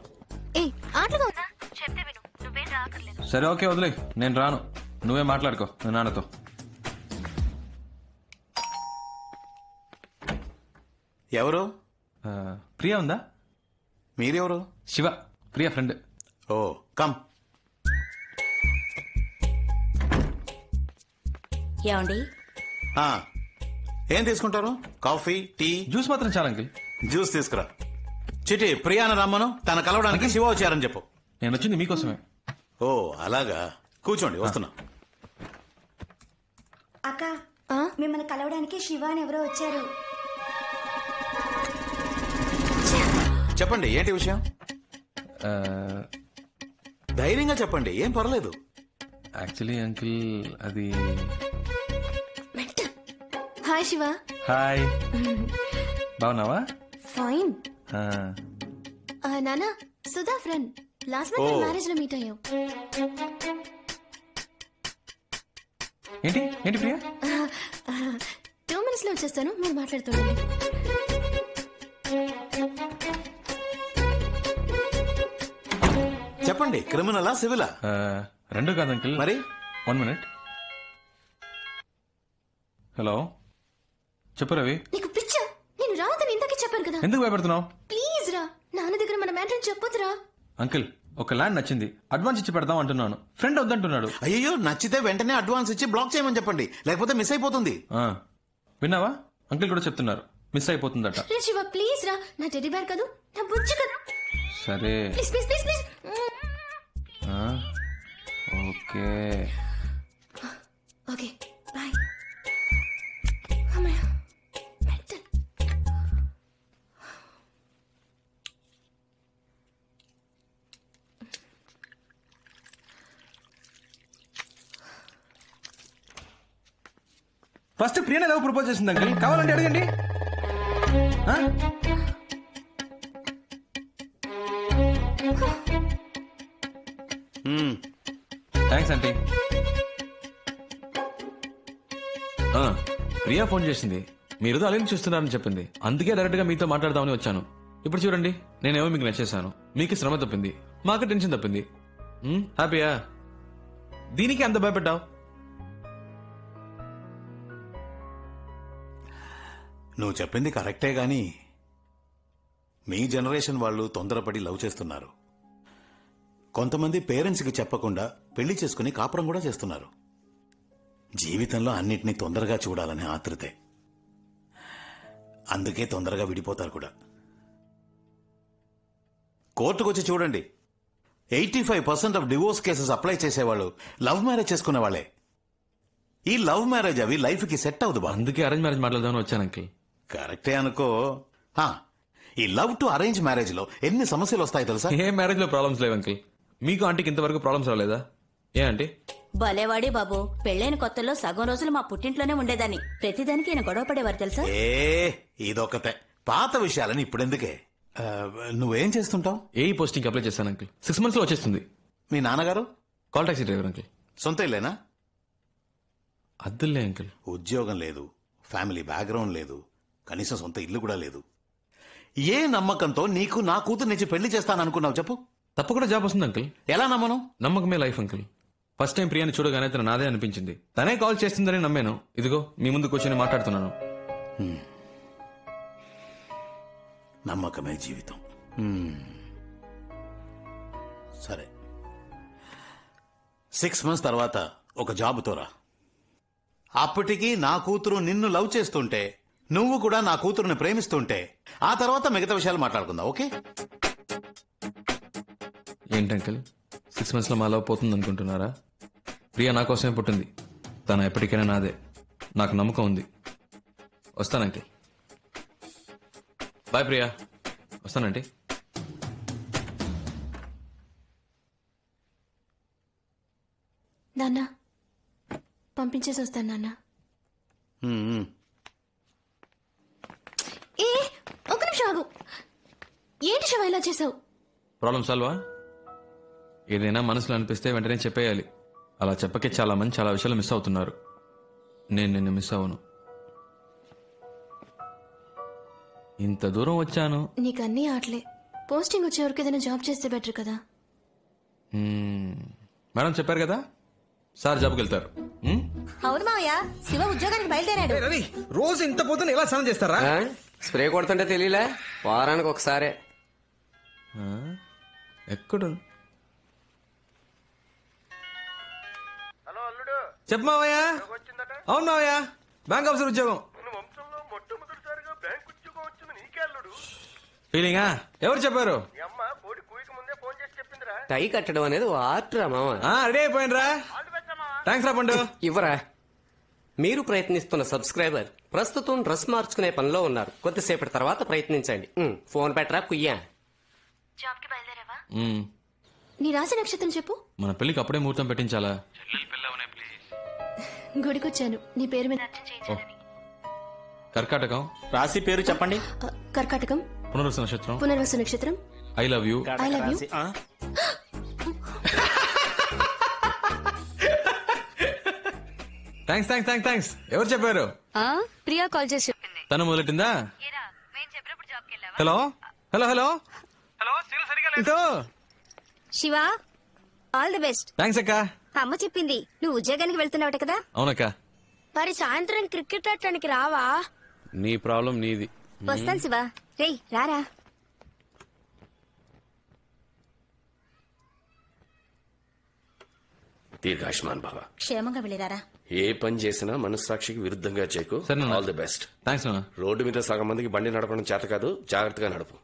ఆటలుగా ఉందా? చెప్తే విను, నువ్వేం రాకర్లేదు. సరే ఓకే, వదిలే, నేను రాను. నువ్వే మాట్లాడుకో మీ నాన్నతో. ఎవరు? ప్రియా ఉందా? మీరెవరు? శివ, ప్రియా ఫ్రెండ్. ఓ, కమ్. ఏమండి? ఏం తీసుకుంటారు? Coffee, tea? జ్యూస్ మాత్రం చాలా అంకిల్. జ్యూస్ తీసుకురా. చిటి ప్రియాన రమ్మను, తన కలవడానికి శివ వచ్చారని చెప్పు. నేను వచ్చింది మీకోసమే. ఓ అలాగా, కూర్చోండి, వస్తున్నా. అక్క, మిమ్మల్ని కలవడానికి శివ అని ఎవరో వచ్చారు. చెప్పండి, ఏంటి విషయం? ధైర్యంగా చెప్పండి, ఏం పర్లేదు. యాక్చువల్లీ అంకిల్ అది... హాయ్ శివ. హాయ్, బాగున్నావా? ఫైన్. నానా, Sudha friend. Last month marriage లో మీట్ అయ్యాం. ఏంటి ఏంటి ప్రియా? 2 minutes లో వచ్చేస్తాను, మీరు మాట్లాడుతుండండి. చెప్పండి, క్రిమినలా సివిలా? రెండు కాదు అంకిల్. మరి 1 minute. హలో, చెప్పు రవి. నీకు పిచ్చా? నేను రావద్దని ఇంతకీ చెప్పాను కదా. ఎందుకు భయపడుతున్నావు? ప్లీజ్ రా, నాన్న దగ్గర మన మ్యాటర్ చెప్పొద్దురా. అంకిల్, ఒక ల్యాండ్ నచ్చింది, అడ్వాన్స్ ఇచ్చి పెడదాం అంటున్నాను. ఫ్రెండ్ వద్దంటున్నాడు. అయ్యో, నచ్చితే వెంటనే అడ్వాన్స్ ఇచ్చి బ్లాక్ చేయమని చెప్పండి, లేకపోతే మిస్ అయిపోతుంది. విన్నావా? అంకిల్ కూడా చెప్తున్నారు, మిస్ అయిపోతుందట. శివ ప్లీజ్ రా, నా టెడ్డీ బేర్ కాదు, నా బుజ్జి కదా. సరే please please please please. Okay okay, bye. First ప్రియనే లవ్ ప్రపోజ్ చేసింది అంకుల్, కావాలంటే అడగండి. Thanks aunty. ప్రియా ఫోన్ చేసింది, మీరు అలెన్ చూస్తున్నారని చెప్పింది. అందుకే డైరెక్ట్ గా మీతో మాట్లాడదామని వచ్చాను. ఇప్పుడు చూడండి, నేనేమో మీకు నచ్చేసాను, మీకు శ్రమ తప్పింది, మాకు టెన్షన్ తప్పింది. హ్యాపీయా? దీనికి అంత భయపడ్డావు? నువ్వు చెప్పింది కరెక్టే గాని మీ జనరేషన్ వాళ్ళు తొందరపడి లవ్ చేస్తున్నారు. కొంతమంది పేరెంట్స్కి చెప్పకుండా పెళ్లి చేసుకుని కాపురం కూడా చేస్తున్నారు. జీవితంలో అన్నిటినీ తొందరగా చూడాలనే ఆతృతే. అందుకే తొందరగా విడిపోతారు కూడా. కోర్టుకొచ్చి చూడండి, 85% ఆఫ్ డివోర్స్ కేసెస్ అప్లై చేసేవాళ్ళు లవ్ మ్యారేజ్ చేసుకునే వాళ్ళే. ఈ లవ్ మ్యారేజ్ అవి లైఫ్ కి సెట్ అవ్వదు. అందుకే అరేంజ్ మ్యారేజ్ మాట్లాడదామని వచ్చాను అంకిల్. కరెక్టే అనుకో. ఈ లవ్ టు అరేంజ్ మ్యారేజ్ లో ఎన్ని సమస్యలు వస్తాయి తెలుసా? ఏ మ్యారేజ్ లో ప్రాబ్లమ్స్ లేవు అంకిల్. మీకు ఆంటీకి ఇంతవరకు ప్రాబ్లమ్స్ రాలేదా? ఏ ఆంటీ? భలేవాడి బాబు, పెళ్ళైన కొత్తలో సగం రోజులు మా పుట్టింట్లోనే ఉండేదాన్ని. ప్రతిదానికి ఈయన గొడవ పడేవారు తెలుసా? ఇదొకతే. పాత విషయాలని ఇప్పుడెందుకే? నువ్వేం చేస్తుంటావు? ఏ పోస్టింగ్ అప్లై చేశాను అంకిల్, 6 months లో వచ్చేస్తుంది. మీ నాన్నగారు? Call taxi driver uncle. సొంత ఇల్లేనా? అద్దులే అంకిల్. ఉద్యోగం లేదు, ఫ్యామిలీ బ్యాక్గ్రౌండ్ లేదు, కనీసం సొంత ఇల్లు కూడా లేదు. ఏ నమ్మకంతో నీకు నా కూతురు నుంచి పెళ్లి చేస్తాననుకున్నావు చెప్పు? తప్పకుండా జాబ్ వస్తుంది అంకిల్. ఎలా నమ్మను? నమ్మకమే లైఫ్ అంకిల్. ఫస్ట్ టైం ప్రియాని చూడగానే తన నాదే అనిపించింది. తనే కాల్ చేస్తుందని నమ్మాను. ఇదిగో మీ ముందు కూర్చొని మాట్లాడుతున్నాను. నమ్మకమే జీవితం. సరే, 6 months తర్వాత ఒక జాబుతో రా. అప్పటికి నా కూతురు నిన్ను లవ్ చేస్తుంటే, నువ్వు కూడా నా కూతురుని ప్రేమిస్తుంటే, ఆ తర్వాత మిగతా విషయాలు మాట్లాడుకుందాం. ఓకే? ఏంటి అంకిల్, 6 months లో మా లవ్ పోతుంది అనుకుంటున్నారా? ప్రియా నా కోసమే పుట్టింది. తను ఎప్పటికైనా నాదే. నాకు నమ్మకం ఉంది. వస్తాను అంకిల్. బాయ్ ప్రియా. వస్తానంటీ. నాన్న పంపించేసి వస్తాను నాన్న. ఏ ఒక నిమిషం ఆగు. ఏంటి శివ ఇలా చేసావు? ప్రాబ్లం సాల్వా? ఏదైనా మనసులో అనిపిస్తే వెంటనే చెప్పేయాలి. అలా చెప్పకే చాలా మంది చాలా విషయాలు మిస్ అవుతున్నారు. నేను నిన్ను మిస్ అవ్వను. ఇంత దూరం వచ్చాను. నీకు అన్నీ ఆటలే. పోస్టింగ్ వచ్చే వరకు ఏదైనా జాబ్ చేస్తే బెటర్ కదా. మేడం చెప్పారు కదా, సార్ జాబ్కి వెళ్తారు. అవును మావయ్య, శివ ఉద్యోగానికి బయలుదేరాడు. రవి, రోజు ఇంత పొద్దున ఎలా స్నానం చేస్తారా? స్ప్రే కొడుతుంటే తెలియలే, వారానికి ఒకసారే. ఎక్కడ? చెప్పు మావయ్య. అవును మావయ్య, బ్యాంక్ ఆఫీసర్ ఉద్యోగం. ఫీలింగా? ఎవరు చెప్పారు? టై కట్టడం అనేది ఆర్ట్ రా మామ. రెడీ అయిపోయినరా? థ్యాంక్స్ రా పండు. ఇవ్వరా. మీరు ప్రయత్నిస్తున్న సబ్స్క్రైబర్ ప్రస్తుతం డ్రెస్ మార్చుకునే పనిలో ఉన్నారు. కొద్దిసేపటి తర్వాత ప్రయత్నించండి. ఫోన్ పెట్టరా కుయ్యా. నీ రాశి నక్షత్రం చెప్పు. మన పెళ్లికి అప్పుడే ముహూర్తం పెట్టించాలా? గుడికొచ్చాను నీ పేరు మీద. కర్కాటకం. రాశి పేరు చెప్పండి. కర్కాటకం. పునర్వసు నక్షత్రం. పునర్వసు నక్షత్రం. I love you. I love you. Thanks thanks thanks thanks. ఎవరు చెప్పారు? ప్రియా కాల్ చేసి చెప్పింది. తను మొదలెట్టిందా? Hello hello hello hello. Shiva, all the best. Thanks అక్క. అమ్మ చెప్పింది నువ్వు ఉద్యోగానికి వెళ్తున్నావట కదా. అవునక్క. మరి సాయంత్రం క్రికెట్ ఆడటానికి రావా? నీ ప్రాబ్లం నీది. వస్తాను శివ. రేయ్ రారా. దీర్ఘాయుష్మాన్ బాబా. క్షేమంగా వెళ్ళిరారా. ఏ పని చేసినా మనస్సాక్షికి విరుద్ధంగా చేయకు. All the best. థ్యాంక్స్ నాన్న. రోడ్డు మీద సగం మందికి బండి నడపడం చేత కాదు, జాగ్రత్తగా నడుపు.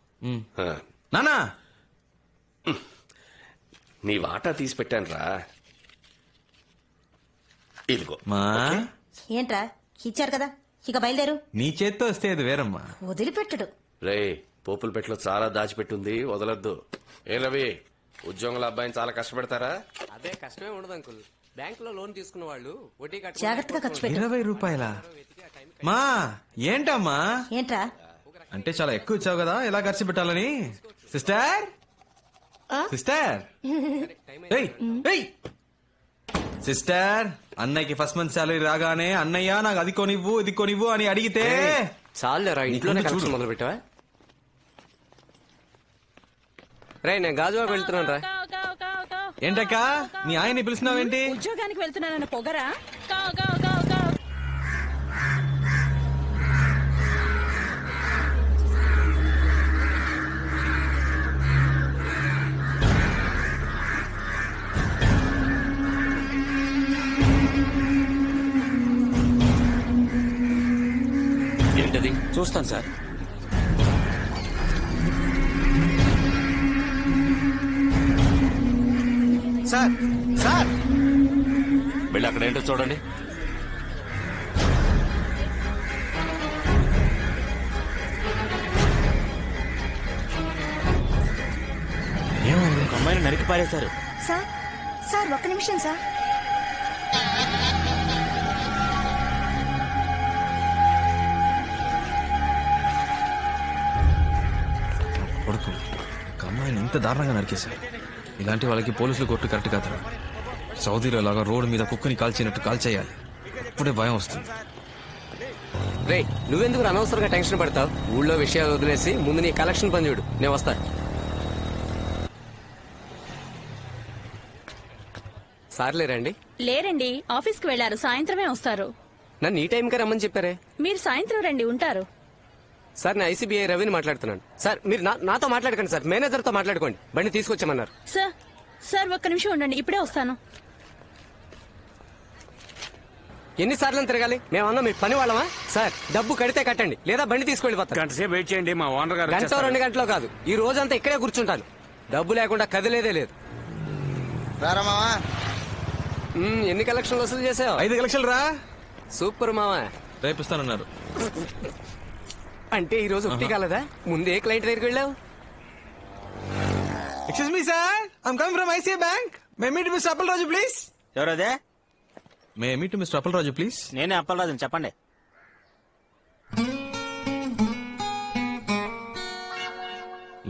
నానా, నీ వాటా తీసి పెట్టాను రా. ఇదిగో. ఏంట్రా ఇచ్చారు కదా, ఇక బయలుదేరు. నీ చేత్తో వస్తే అది వేరమ్మా. వదిలిపెట్టడు. రే, పోపుల పెట్లో చాలా దాచిపెట్టుంది, వదలొద్దు. ఏ రవి, ఉద్యోగుల అబ్బాయిని చాలా కష్టపెడతారా? అదే కష్టమే ఉండదు అంకుల్. బ్యాంక్ లో లోన్ తీసుకున్న వాళ్ళు వడ్డీ జాగ్రత్తగా ఖర్చు పెట్టు. 20 రూపాయల మా ఏంటమ్మా? ఏంట్రా? అంటే చాలా ఎక్కువ ఇచ్చావు కదా, ఎలా ఖర్చు పెట్టాలని. సిస్టర్ సిస్టర్ సిస్టర్, అన్నయ్యకి ఫస్ట్ మంత్ సాలరీ రాగానే అన్నయ్య నాకు అది కొనివ్వు ఇది కొనివ్వు అని అడిగితే చాలేరా ఇంట్లోనే కలెక్షన్ మొదలు పెట్టావా? రే నేను గాజువాకు వెళ్తున్నాను రా. ఏంటక్క మీ ఆయన్ని పిలిచినావేంటి? ఉద్యోగానికి వెళ్తున్నానన్న పొగరా? ఏంటది? చూస్తాను సార్. సార్ సార్ వెళ్ళి అక్కడ ఏంటో చూడండి. ఏమైంది? అమ్మాయిని నరికి పారేశారు. సార్ సార్ ఒక్క నిమిషం సార్. కొడుకు ఒక అమ్మాయిని ఇంత దారుణంగా నరికేశారు. ఇలాంటి వాళ్ళకి పోలీసులు కొట్టు కరెక్ట్ కాదు. సౌదీలో లాగా రోడ్డు మీద కుక్కని కాల్చినట్టు కాల్చేయాలి. అప్పుడే భయం వస్తుంది. రే నువ్వెందుకు అనవసరంగా టెన్షన్ పడతావు? ఊళ్ళో విషయాలు వదిలేసి ముందు నీ కలెక్షన్ పని చూడు, నేను వస్తా. సార్లే రండి. లేరండి, ఆఫీస్కి వెళ్లారు, సాయంత్రమే వస్తారు. నన్ను ఈ టైంకే రమ్మని చెప్పారే. మీరు సాయంత్రం రండి, ఉంటారు. సార్ నేను ఐసీబీఐ రవిని మాట్లాడుతున్నాను. సార్ మీరు నాతో మాట్లాడకండి సార్, మేనేజర్తో మాట్లాడుకోండి. బండి తీసుకొచ్చామన్నారు. సార్ సార్ ఒక్క నిమిషం ఉండండి, ఇప్పుడే వస్తాను. ఎన్నిసార్లు తిరగాలి? మేమన్నా మీ పని వాళ్ళమా? సార్ డబ్బు కడితే కట్టండి, లేదా బండి తీసుకెళ్ళిపోతాను. గంట సేపు వెయిట్ చేయండి, మా ఓనర్ గారు గంట 2 గంటలో కాదు, ఈ రోజంతా ఇక్కడే కూర్చుంటాను. డబ్బు లేకుండా కదిలేదే లేదు. ఎన్ని కలెక్షన్లు వసూలు చేసావు? 5 కలెక్షన్లు రా. సూపర్ మావా. రేపిస్తానన్నారు. అంటే ఈ రోజు ఒకటి కాలేదా? ముందే క్లయింట్ దగ్గరికి వెళ్ళావు. Excuse me sir, I'm coming from ICI bank. May meet mister Appalaraju please. ఎవరదే? May meet mister Appalaraju please. నేనే అప్పలరాజుని, చెప్పండి.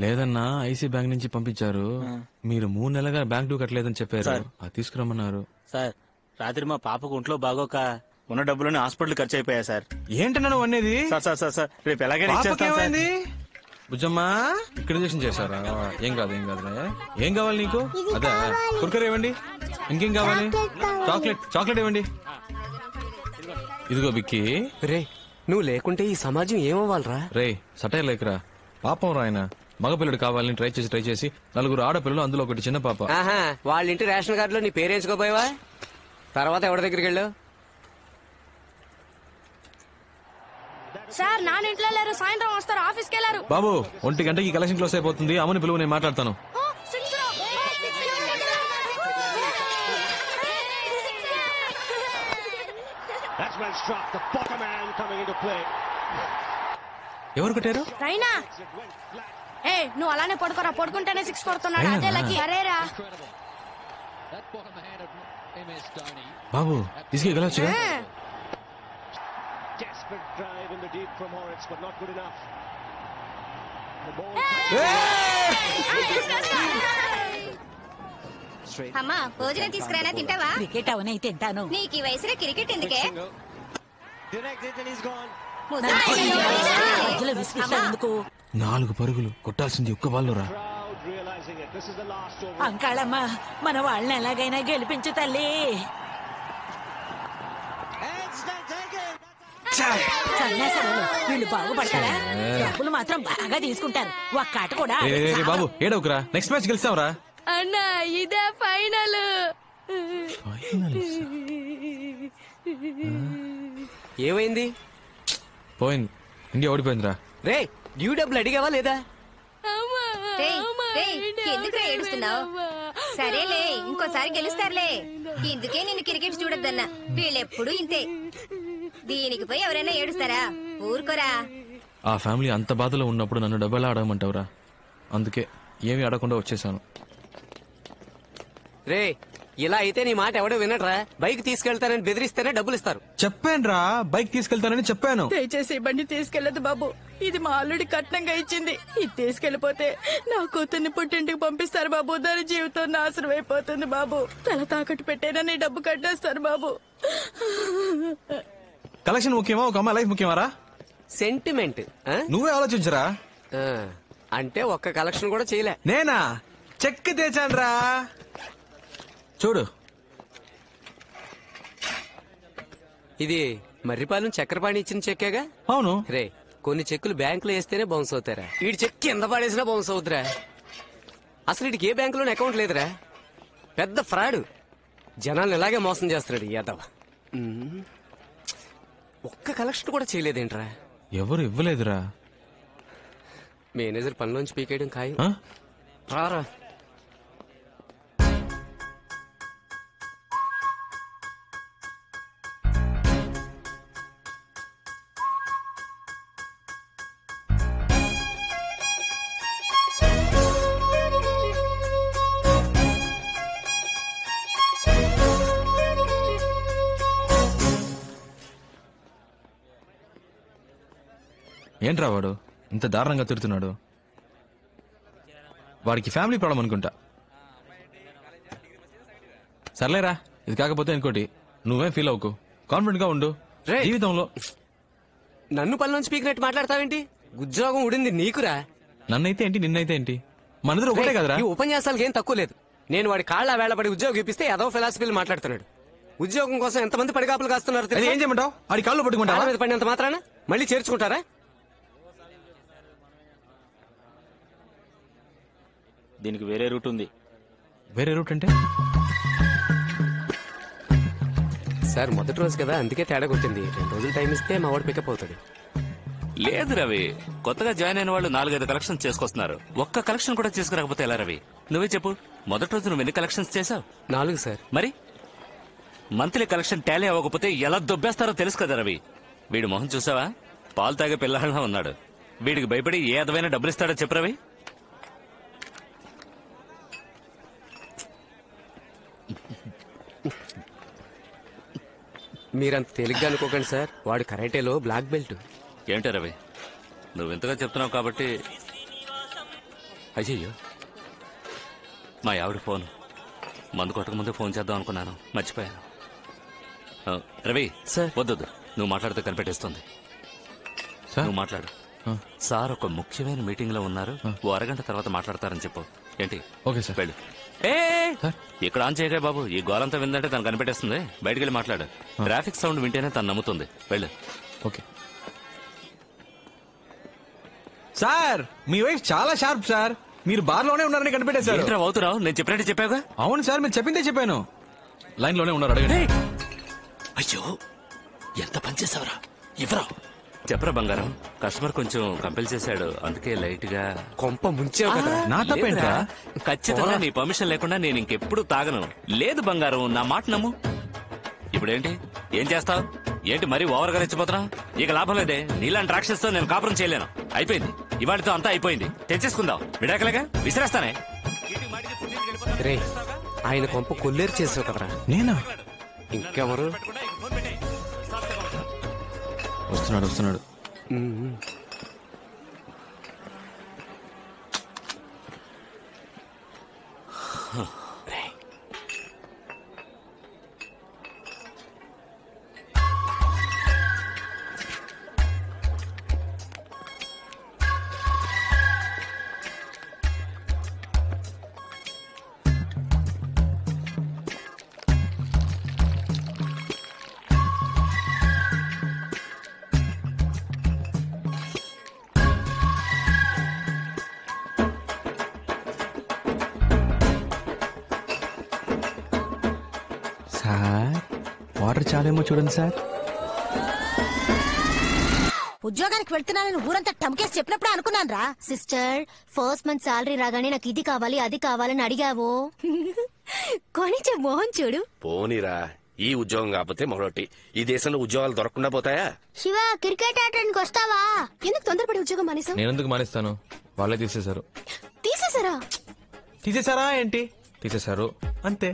లేదన్నా, ఐసీ బ్యాంక్ నుంచి పంపించారు. మీరు 3 నెలలుగా బ్యాంక్ డ్యూ కట్టలేదని చెప్పారు, అది తీసుకురమ్మన్నారు. సార్ రాత్రి మా పాపకు ఒంట్లో బాగోక ఉన్న డబ్బులని హాస్పిటల్ ఖర్చు అయిపోయా సార్. ఏంటన్నా నువ్వు అనేది? సార్ రేపు ఎలాగైనా ఇచ్చేస్తాను సార్. బుజ్జమ్మా ఇక్కడ చేశారా? ఏం కాదు ఏం కాదులే. ఏం కావాలి నీకు? అదే కుర్కర్ ఇవ్వండి. ఇంకేం కావాలి? చాక్లెట్ ఇవ్వండి. ఇదిగో బిక్కి. రే నువ్వు లేకుంటే ఈ సమాజం ఏమవ్వాలరా? రే సటైర్ లేకరా, పాపం రాయన. మగపిల్లడు కావాలని ట్రై చేసి 4 ఆడపిల్లలు, అందులో ఒకటి చిన్న పాప. వాళ్ళ ఇంటి రేషన్ కార్డులో నీ పేరు వేయించుకోపోయావా? తర్వాత ఎవరి దగ్గరికి వెళ్ళావు? సార్ నాన్న ఇంట్లో లేరు, సాయంత్రం వస్తారు, ఆఫీస్కి వెళ్ళారు. బాబు 1 గంటకి కలెక్షన్ క్లోజ్ అయిపోతుంది, అమ్మని పిలువు, నేను మాట్లాడతాను. ఎవరు కొట్టారు? రైనా నువ్వు అలానే పడుకోరా, పడుకుంటేనే 6 కొడుతున్నాడు. అదే లక్కీ. సరేరా బాబు తీసుకెళ్ళి వెళ్ళొచ్చుగా. అమ్మా భోజనం తీసుకురానా, తింటావా? క్రికెట్ అవునే తింటాను. నీకు ఈ వయసులో క్రికెట్ ఎందుకే? మధ్యలో విసిగిస్తావు ఎందుకు? 4 పరుగులు కొట్టాల్సింది ఒక్క బాల్లో రా. అంకాళమ్మ మన వాళ్ళని ఎలాగైనా గెలిపించు తల్లి. సన్యాసాలు వీళ్ళు బాగుపడతారా? డబ్బులు మాత్రం బాగా తీసుకుంటారు. ఒక్క ఆట కూడా బాబు ఏడవకురా, నెక్స్ట్ మ్యాచ్ గెలిచావురా. అన్నా ఇదే ఫైనల్. ఏమైంది? పోయింది, ఇండియా ఓడిపోయిందిరా. రే డ్యూ డబ్బులు అడిగావా లేదా? ఎందుకు ఏడుస్తున్నావు? సరేలే, ఇంకోసారి గెలుస్తారులే. ఇందుకే నేను క్రికెట్ చూడొద్దన్నా. వీళ్ళెప్పుడు ఇంతే. దీనికి పోయి ఎవరైనా ఏడుస్తారా? ఊరుకోరా. ఆ ఫ్యామిలీ అంత బాధలో ఉన్నప్పుడు నన్ను డబ్బులా అడగమంటావురా? అందుకే ఏమీ అడగకుండా వచ్చేసాను. రే ఇలా అయితే నీ మాట ఎవడో వినట్రా. బైక్ తీసుకెళ్తానని బెదిరిస్తేనే డబ్బులు ఇస్తారు. చెప్పానురా బైక్ తీసుకెళ్తానని చెప్పాను. దయచేసి ఈ బండి తీసుకెళ్లదు బాబు. ఇది మా అల్లుడి కట్నంగా ఇచ్చింది. ఇది తీసుకెళ్లిపోతే నా కూతుర్ని పుట్టింటికి పంపిస్తారు బాబు. దాని జీవితం నాశనం అయిపోతుంది బాబు. తల తాకట్టు పెట్టేనా నీ డబ్బు కట్టేస్తారు బాబు. కలెక్షన్ ముఖ్యమా ఒక అమ్మాయి లైఫ్ ముఖ్యమారా? సెంటిమెంట్ నువ్వే ఆలోచించరా. అంటే ఒక్క కలెక్షన్ కూడా చేయలే. నేనా చెక్ తెచ్చానురా చూడు. ఇది మర్రిపాలెం చక్రపాణి ఇచ్చిన చెక్కేగా? అవును రే, కొన్ని చెక్కులు బ్యాంకులో వేస్తేనే బౌన్స్ అవుతారా? వీడి చెక్ కింద పడేసినా బౌన్స్ అవుతురా. అసలు వీడికి ఏ బ్యాంకులోనే అకౌంట్ లేదురా. పెద్ద ఫ్రాడ్. జనాలను ఇలాగే మోసం చేస్తున్నాడు యాదవ. ఒక్క కలెక్షన్ కూడా చేయలేదేంట్రా? ఎవరు ఇవ్వలేదురా. మేనేజర్ పనిలోంచి పీకేయడం ఖాయం. రారా. ఏంట్రా వాడు ఇంత దారుణంగా తిడుతున్నాడు? వాడికి ఫ్యామిలీ ప్రాబ్లం అనుకుంటా. సర్లేరా, ఇది కాకపోతే ఇంకోటి. నువ్వేం ఫీల్ అవ్వకు, కాన్ఫిడెంట్ గా ఉండు. జీవితంలో నన్ను పనిలోంచి పీకినట్టు మాట్లాడతావేంటి? ఉద్యోగం ఉడింది నీకురా. నన్నైతే ఏంటి నిన్నైతే ఏంటి, మనిద్దరు ఒకటే కదరా. ఈ ఉపన్యాసాలకు ఏం తక్కువ లేదు. నేను వాడి కాళ్ళ వేళపడి ఉద్యోగం ఇప్పిస్తే ఏదో ఫిలాసఫీలు మాట్లాడుతున్నాడు. ఉద్యోగం కోసం ఎంతమంది పడిగాపులు కాస్తున్నారు. ఏం చేయమంటావు? ఆడి కాళ్ళు పట్టుకుంటా మీద పడినంత మాత్రాన మళ్ళీ చేర్చుకుంటారా? దీనికి వేరే రూట్ ఉంది. వేరే రూట్ అంటే? సార్ మొదటి రోజు కదా, అందుకే తేడా కొట్టింది. 2 రోజులు టైం ఇస్తే మా వాడు పికప్ అవుతాడు. లేదు రవి, కొత్తగా జాయిన్ అయిన వాళ్ళు 4-5 కలెక్షన్స్ చేసుకొస్తున్నారు. ఒక్క కలెక్షన్ కూడా చేసుకురాకపోతే ఎలా రవి? నువ్వే చెప్పు, మొదటి రోజు నువ్వు ఎన్ని కలెక్షన్స్ చేసావు? 4 సార్. మరి మంత్లీ కలెక్షన్ టాలీ అవ్వకపోతే ఎలా దొబ్బేస్తారో తెలుసు కదా రవి. వీడి మొహం చూసావా? పాలు తాగే పిల్లలా ఉన్నాడు. వీడికి భయపడి ఏ అదమైన డబ్బులు ఇస్తాడో చెప్పు రవి. మీరంత తేలిగ్గా అనుకోకండి సార్. వాడు కరాటేలో బ్లాక్ బెల్ట్. ఏంటో రవి, నువ్వు ఇంతగా చెప్తున్నావు కాబట్టి. అయ్యయ్యో, మా ఆవిడ ఫోన్. మందు కొట్టక ముందే ఫోన్ చేద్దాం అనుకున్నాను, మర్చిపోయాను. రవి సార్, వద్దొద్దు, నువ్వు మాట్లాడితే కనిపెట్టేస్తుంది. నువ్వు మాట్లాడు. సార్ ఒక ముఖ్యమైన మీటింగ్ లో ఉన్నారు, ఓ అరగంట తర్వాత మాట్లాడతారని చెప్పు. ఏంటి? Okay sir. వెళ్ళు. ఇక్కడ ఆన్ చేయగా బాబు, ఈ గోలంతా విందంటే తను కనిపెట్టేస్తుంది. బయటికి వెళ్ళి మాట్లాడు. ట్రాఫిక్ సౌండ్ వింటేనే తను నమ్ముతుంది. వెళ్ళు. ఓకే సార్, మీ వైఫ్ చాలా షార్ప్ సార్. మీరు బార్ లోనే ఉన్నారని కనిపెట్టేశారు. అవుతున్నావు, నేను చెప్పినట్టు చెప్పావుగా. అవును సార్, మీరు చెప్పిందే చెప్పాను. లైన్ లోనే ఉన్నారు, అడగండి. అయ్యో, ఎంత పనిచేసావరా? ఇవ్వరా? చెప్పరా బంగారం. కస్టమర్ కొంచెం కంపెల్ చేశాడు, అందుకే లైట్ గా కొంప ముంచావు కదా. నా తప్పేంట్రా? ఖచ్చితంగా నీ పర్మిషన్ లేకుండా నేను ఇంకెప్పుడు తాగను. లేదు బంగారం, నా మాట నమ్ము. ఇప్పుడేంటి, ఏం చేస్తావు? ఏంటి మరీ ఓవర్ గా రెచ్చిపోతున్నావు? ఇక లాభం లేదే. నీలాంటి రాక్షసుతో నేను కాపురం చేయలేను. అయిపోయింది, ఇవాటితో అంతా అయిపోయింది. తెచ్చేసుకుందాం. విడాకలేగా విసిరేస్తానే. రే, ఆయన కొంప కొల్లేరు చేసావు కదరా. నేనా? ఇంకెవరు? వస్తున్నాడు. సార్, వాటర్ చాలేమో చూడండి సార్. ఉద్యోగానికి వెళ్తున్నానని ఊరంతా టమ్కేసి చెప్పినప్పుడు అనుకున్నాను రా. సిస్టర్, ఫస్ట్ మంత్ సాలరీ రాగానే నాకు ఇది కావాలి అది కావాలని అడిగావు. కొనిచ్చే మోహన్ చూడు. పోనీరా, ఈ ఉద్యోగం కాకపోతే మరొకటి. ఈ దేశంలో ఉద్యోగాలు దొరకకుండా పోతాయా? శివ, క్రికెట్ ఆడడానికి వస్తావా? ఎందుకు తొందరపడి ఉద్యోగం మానేసావు? నేను ఎందుకు మానేస్తాను? వాళ్ళే తీసేశారు. తీసేసారా? తీసేశారా ఏంటి? తీసేశారు అంతే.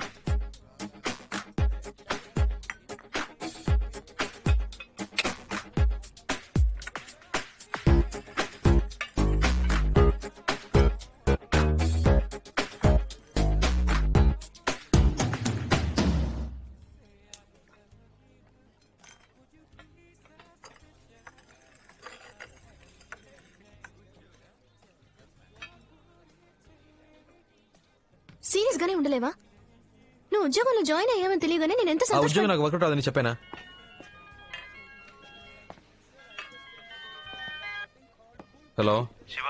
సీరియస్ గానే ఉండలేవా? నువ్వు ఉద్యోగంలో జాయిన్ అయ్యామని తెలియగానే నేను ఎంత ఆ ఉద్యోగం సంతోషం. నాకు వర్కౌట్ అవ్వదని చెప్పానా? హలో శివ,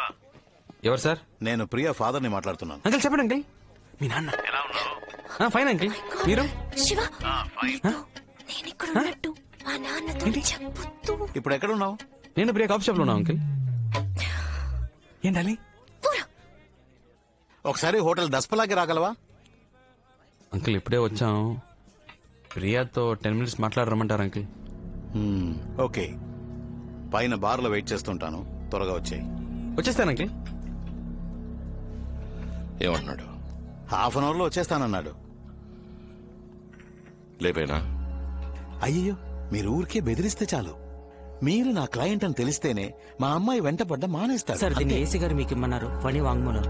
ఎవరు సార్? నేను ప్రియా ఫాదర్ని మాట్లాడుతున్నాను. అంకిల్ చెప్పండి అంకిల్. మీ నాన్న ఎలా ఉన్నావు? Fine uncle. మీరు? శివ, నేను ఇక్కడ ఉన్నట్టు మా నాన్నతో చెప్పొద్దు. ఇప్పుడు ఎక్కడ ఉన్నావు? నేను ప్రియా కాఫీ షాప్ లో ఉన్నా అంకిల్. ఏంటాలి? ఒకసారి హోటల్ దస్పలాకి రాగలవా? అంకిల్ ఇప్పుడే వచ్చాం. ప్రియాతో 10 minutes మాట్లాడరమ్మంటారు అంకిల్. ఓకే, పైన బార్లో వెయిట్ చేస్తుంటాను, త్వరగా వచ్చేయి. వచ్చేస్తాను అంకిల్. ఏమంటున్నాడు? హాఫ్ అన్ అవర్ లో వచ్చేస్తానన్నాడు. లేపేనా? అయ్యో, మీరు ఊరికే బెదిరిస్తే చాలు. మీరు నా క్లయింట్ అని తెలిస్తేనే మా అమ్మాయి వెంటపడ్డ మానేస్తారు. సార్, దీన్ని ఏసీ గారు మీకు ఇమ్మన్నారు. ఫణి వాంగ్మూలం.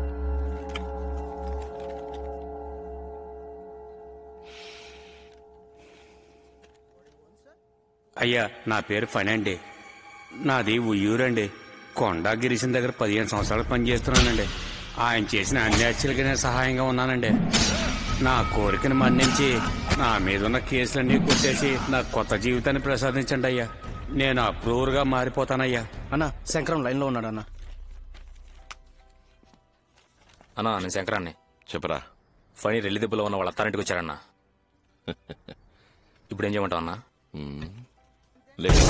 అయ్యా, నా పేరు ఫణి అండి. నాది ఉయ్యూరండి. కొండా గిరీశం దగ్గర 15 సంవత్సరాలు పనిచేస్తున్నానండి. ఆయన చేసిన అన్ని హత్యలకి నేను సహాయంగా ఉన్నానండి. నా కోరికను మన్నించి నా మీద ఉన్న కేసులన్నీ కొట్టేసి నాకు కొత్త జీవితాన్ని ప్రసాదించండి అయ్యా. నేను అప్రూవర్ గా మారిపోతానయ్యా. అన్న, శంకరం లైన్ లో ఉన్నాడు అన్న. అన్నా, నేను శంకరాన్ని. చెప్పరా. ఫణి రెల్లి దెబ్బలో ఉన్న వాళ్ళ అత్తారింటికి వచ్చారన్నా. ఇప్పుడు ఏం చేయమంటావు అన్నా? లేదు,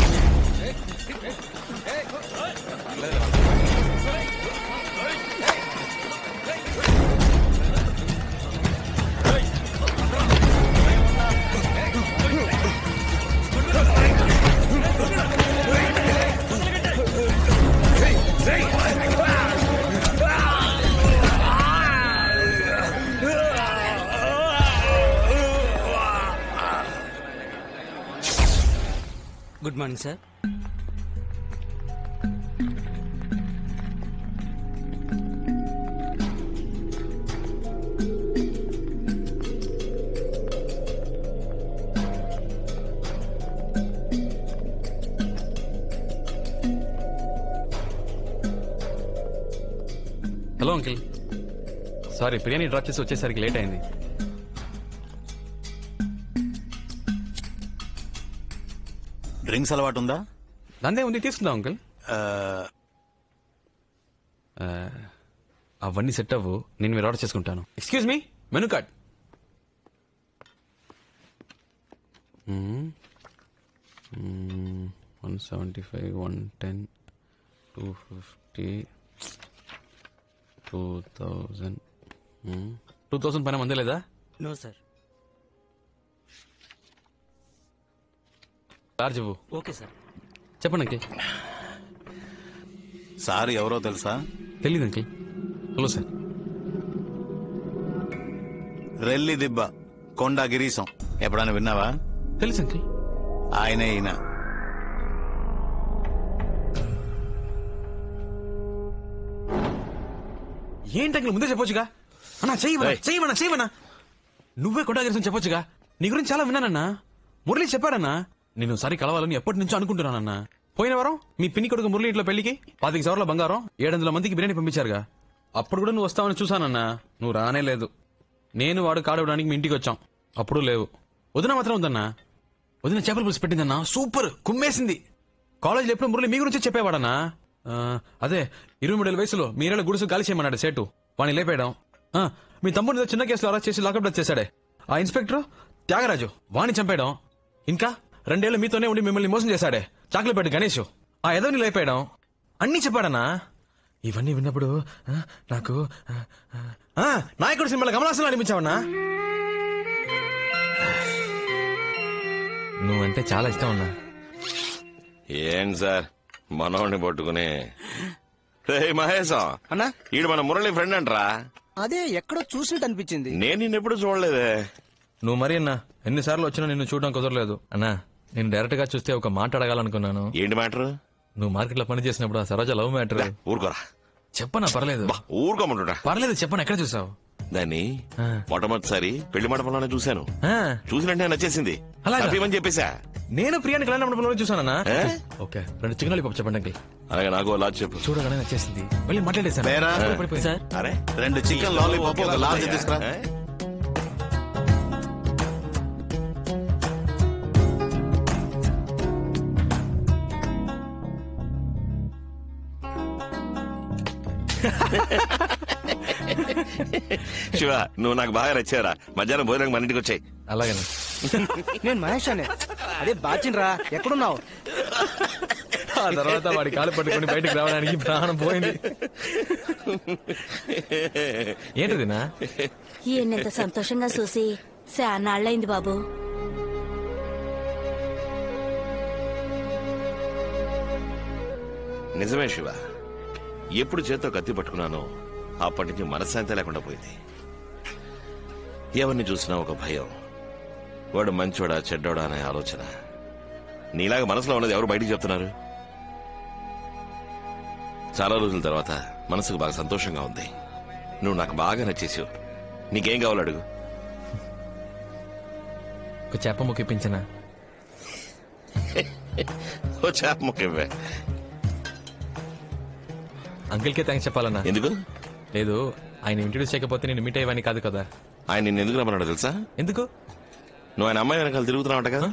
good morning sir. Hello uncle, sorry biryani drop చేసి వచ్చేసరికి లేట్ అయింది. డ్రింక్స్ అలవాటు ఉందా? దందే ఉంది, తీసుకుందాం అంకిల్. అవన్నీ సెట్ అవ్వు, నేను మీరు ఆర్డర్ చేసుకుంటాను. Excuse me, menu card. 175, 110, 250, 2000. 2000 పైన మందే లేదా? No sir. చార్జ్ ఇవ్వు. Okay sir. చెప్పండి అంకిల్. సార్ ఎవరో తెలుసా? తెలీదు అంకిల్. Hello sir. రెల్లి దిబ్బ, కొండా గిరీశం ఎప్పుడైనా విన్నావా? తెలుసు అంకిల్. ఆయనే ఈయన. ఏంటి అంకిల్ ముందే చెప్పొచ్చుగా? అన్నా చెయ్యమన్నా. నువ్వే కొట్టాగిరిసం చెప్పొచ్చుగా. నీ గురించి చాలా విన్నానన్నా. మురళి చెప్పాడన్నా. నేను సరి కలవాలని ఎప్పటి నుంచో అనుకుంటున్నానన్నా. పోయిన వారం మీ పిన్ని కొడుకు మురళి ఇంట్లో పెళ్లికి 25 సవర్ల బంగారం 700 మందికి బిర్యానీ పంపించారుగా. అప్పుడు కూడా నువ్వు వస్తావని చూసానన్నా. నువ్వు రానే లేదు. నేను వాడు కాడవడానికి మీ ఇంటికి వచ్చాం, అప్పుడు లేవు. వదిన మాత్రం ఉందన్నా. వదిన చేపల పులుసు పెట్టిందన్నా, సూపర్ కుమ్మేసింది. కాలేజీలో ఎప్పుడు మురళి మీ గురించి చెప్పేవాడన్నా. అదే 23 వయసులో మీరేళ్ళ గుడుసు గాలి చేయమన్నాడు సేటు. వాణ్ణి లేపేయడం. మీ తమ్ముడు చిన్న కేసులో అరెస్ట్ చేసి లాకప్ డెత్ చేశాడే ఆ ఇన్స్పెక్టర్ త్యాగరాజు, వాణ్ణి చంపేయడం. ఇంకా 2 ఏళ్లు మీతోనే ఉండి మిమ్మల్ని మోసం చేశాడే చాక్లెట్ గణేష్, ఆ ఎదవని లేపేయడం. అన్నీ చెప్పాడన్నా. ఇవన్నీ విన్నప్పుడు నాకు నాయకుడు సినిమాలో కమలాసనం అనిపించావన్నా. నువ్వంటే చాలా ఇష్టం అన్నా. ఏంటి సార్ మనోడిని పట్టుకుని. మహేశం అన్నా, ఈడు మన మురళి ఫ్రెండ్ అంటరా? అదే ఎక్కడో చూసినట్టు అనిపించింది. నేను నిన్నెప్పుడు చూడలేదే. నువ్వు మరి అన్నా ఎన్నిసార్లు వచ్చినా నిన్ను చూడడం కుదరలేదు అన్నా. నేను డైరెక్ట్ గా చూస్తే ఒక మాట అడగాలనుకున్నాను. ఏంటి మ్యాటర్? నువ్వు మార్కెట్ లో పని చేసినప్పుడు ఆ సరోజ లవ్ మ్యాటర్. ఊరుకోరా. చెప్పనా? పర్లేదు. ఊరుకోమంటున్నా. పర్లేదు చెప్పను. ఎక్కడ చూసావు దాన్ని? మొట్టమొదటిసారి పెళ్లి మండపంలోనే చూశాను. చూసినట్టే నచ్చేసింది. అలాగా చెప్పేసా. నేను ప్రియాని కళ్యాణ మండపంలోనే చూసానన్నా. ఓకే, 2 చికెన్ లాలీపాప్ చెప్పండి అంకిల్. అలాగే నాకు లాజ్ చెప్పు. చూడగానే నచ్చేసింది. వెళ్ళి మాట్లాడేసాను. 2 చికెన్ లాలీపాప్ ఒక లార్జ్ తీసుకురా. శివ నువ్వు నాకు బాగా నచ్చారా. మధ్యాహ్నం భోజనం మన ఇంటికి వచ్చాయి. అలాగే. నేను మహేష్ అనే. అదే బాచిన్రా, ఎక్కడున్నావు? ఆ తర్వాత వాడి కాలు పట్టుకుని బయటకు రావడానికి ప్రాణం పోయింది. ఏంటిదినా? ఈయనంత సంతోషంగా చూసి శానాళ్ళైంది బాబు. నిజమే శివ, ఎప్పుడు చేత్తో కత్తి పట్టుకున్నానో అప్పటి నుంచి మనశ్శాంతి లేకుండా పోయింది. ఎవరిని చూసినా ఒక భయం, వాడు మంచోడా చెడ్డోడా అనే ఆలోచన. నీలాగా మనసులో ఉన్నది ఎవరు బయటికి చెప్తున్నారు? చాలా రోజుల తర్వాత మనసుకు బాగా సంతోషంగా ఉంది. నువ్వు నాకు బాగా నచ్చేసావు. నీకేం కావాలో అడుగు. ఒక చేప ముక్కిపించనా? ఓ చేప ముక్కివ్వే. అంకిల్కే థ్యాంక్స్ చెప్పాలన్నా. ఎందుకు? లేదు, ఆయన ఇంట్రడ్యూస్ చేయకపోతే నేను మీట్ అయ్యేవాని కాదు కదా. ఆయన నిన్ను ఎందుకు రమ్మన్నాడు తెలుసా? ఎందుకు? నువ్వు ఆయన అమ్మాయి వెనకాల తిరుగుతున్నావు కదా,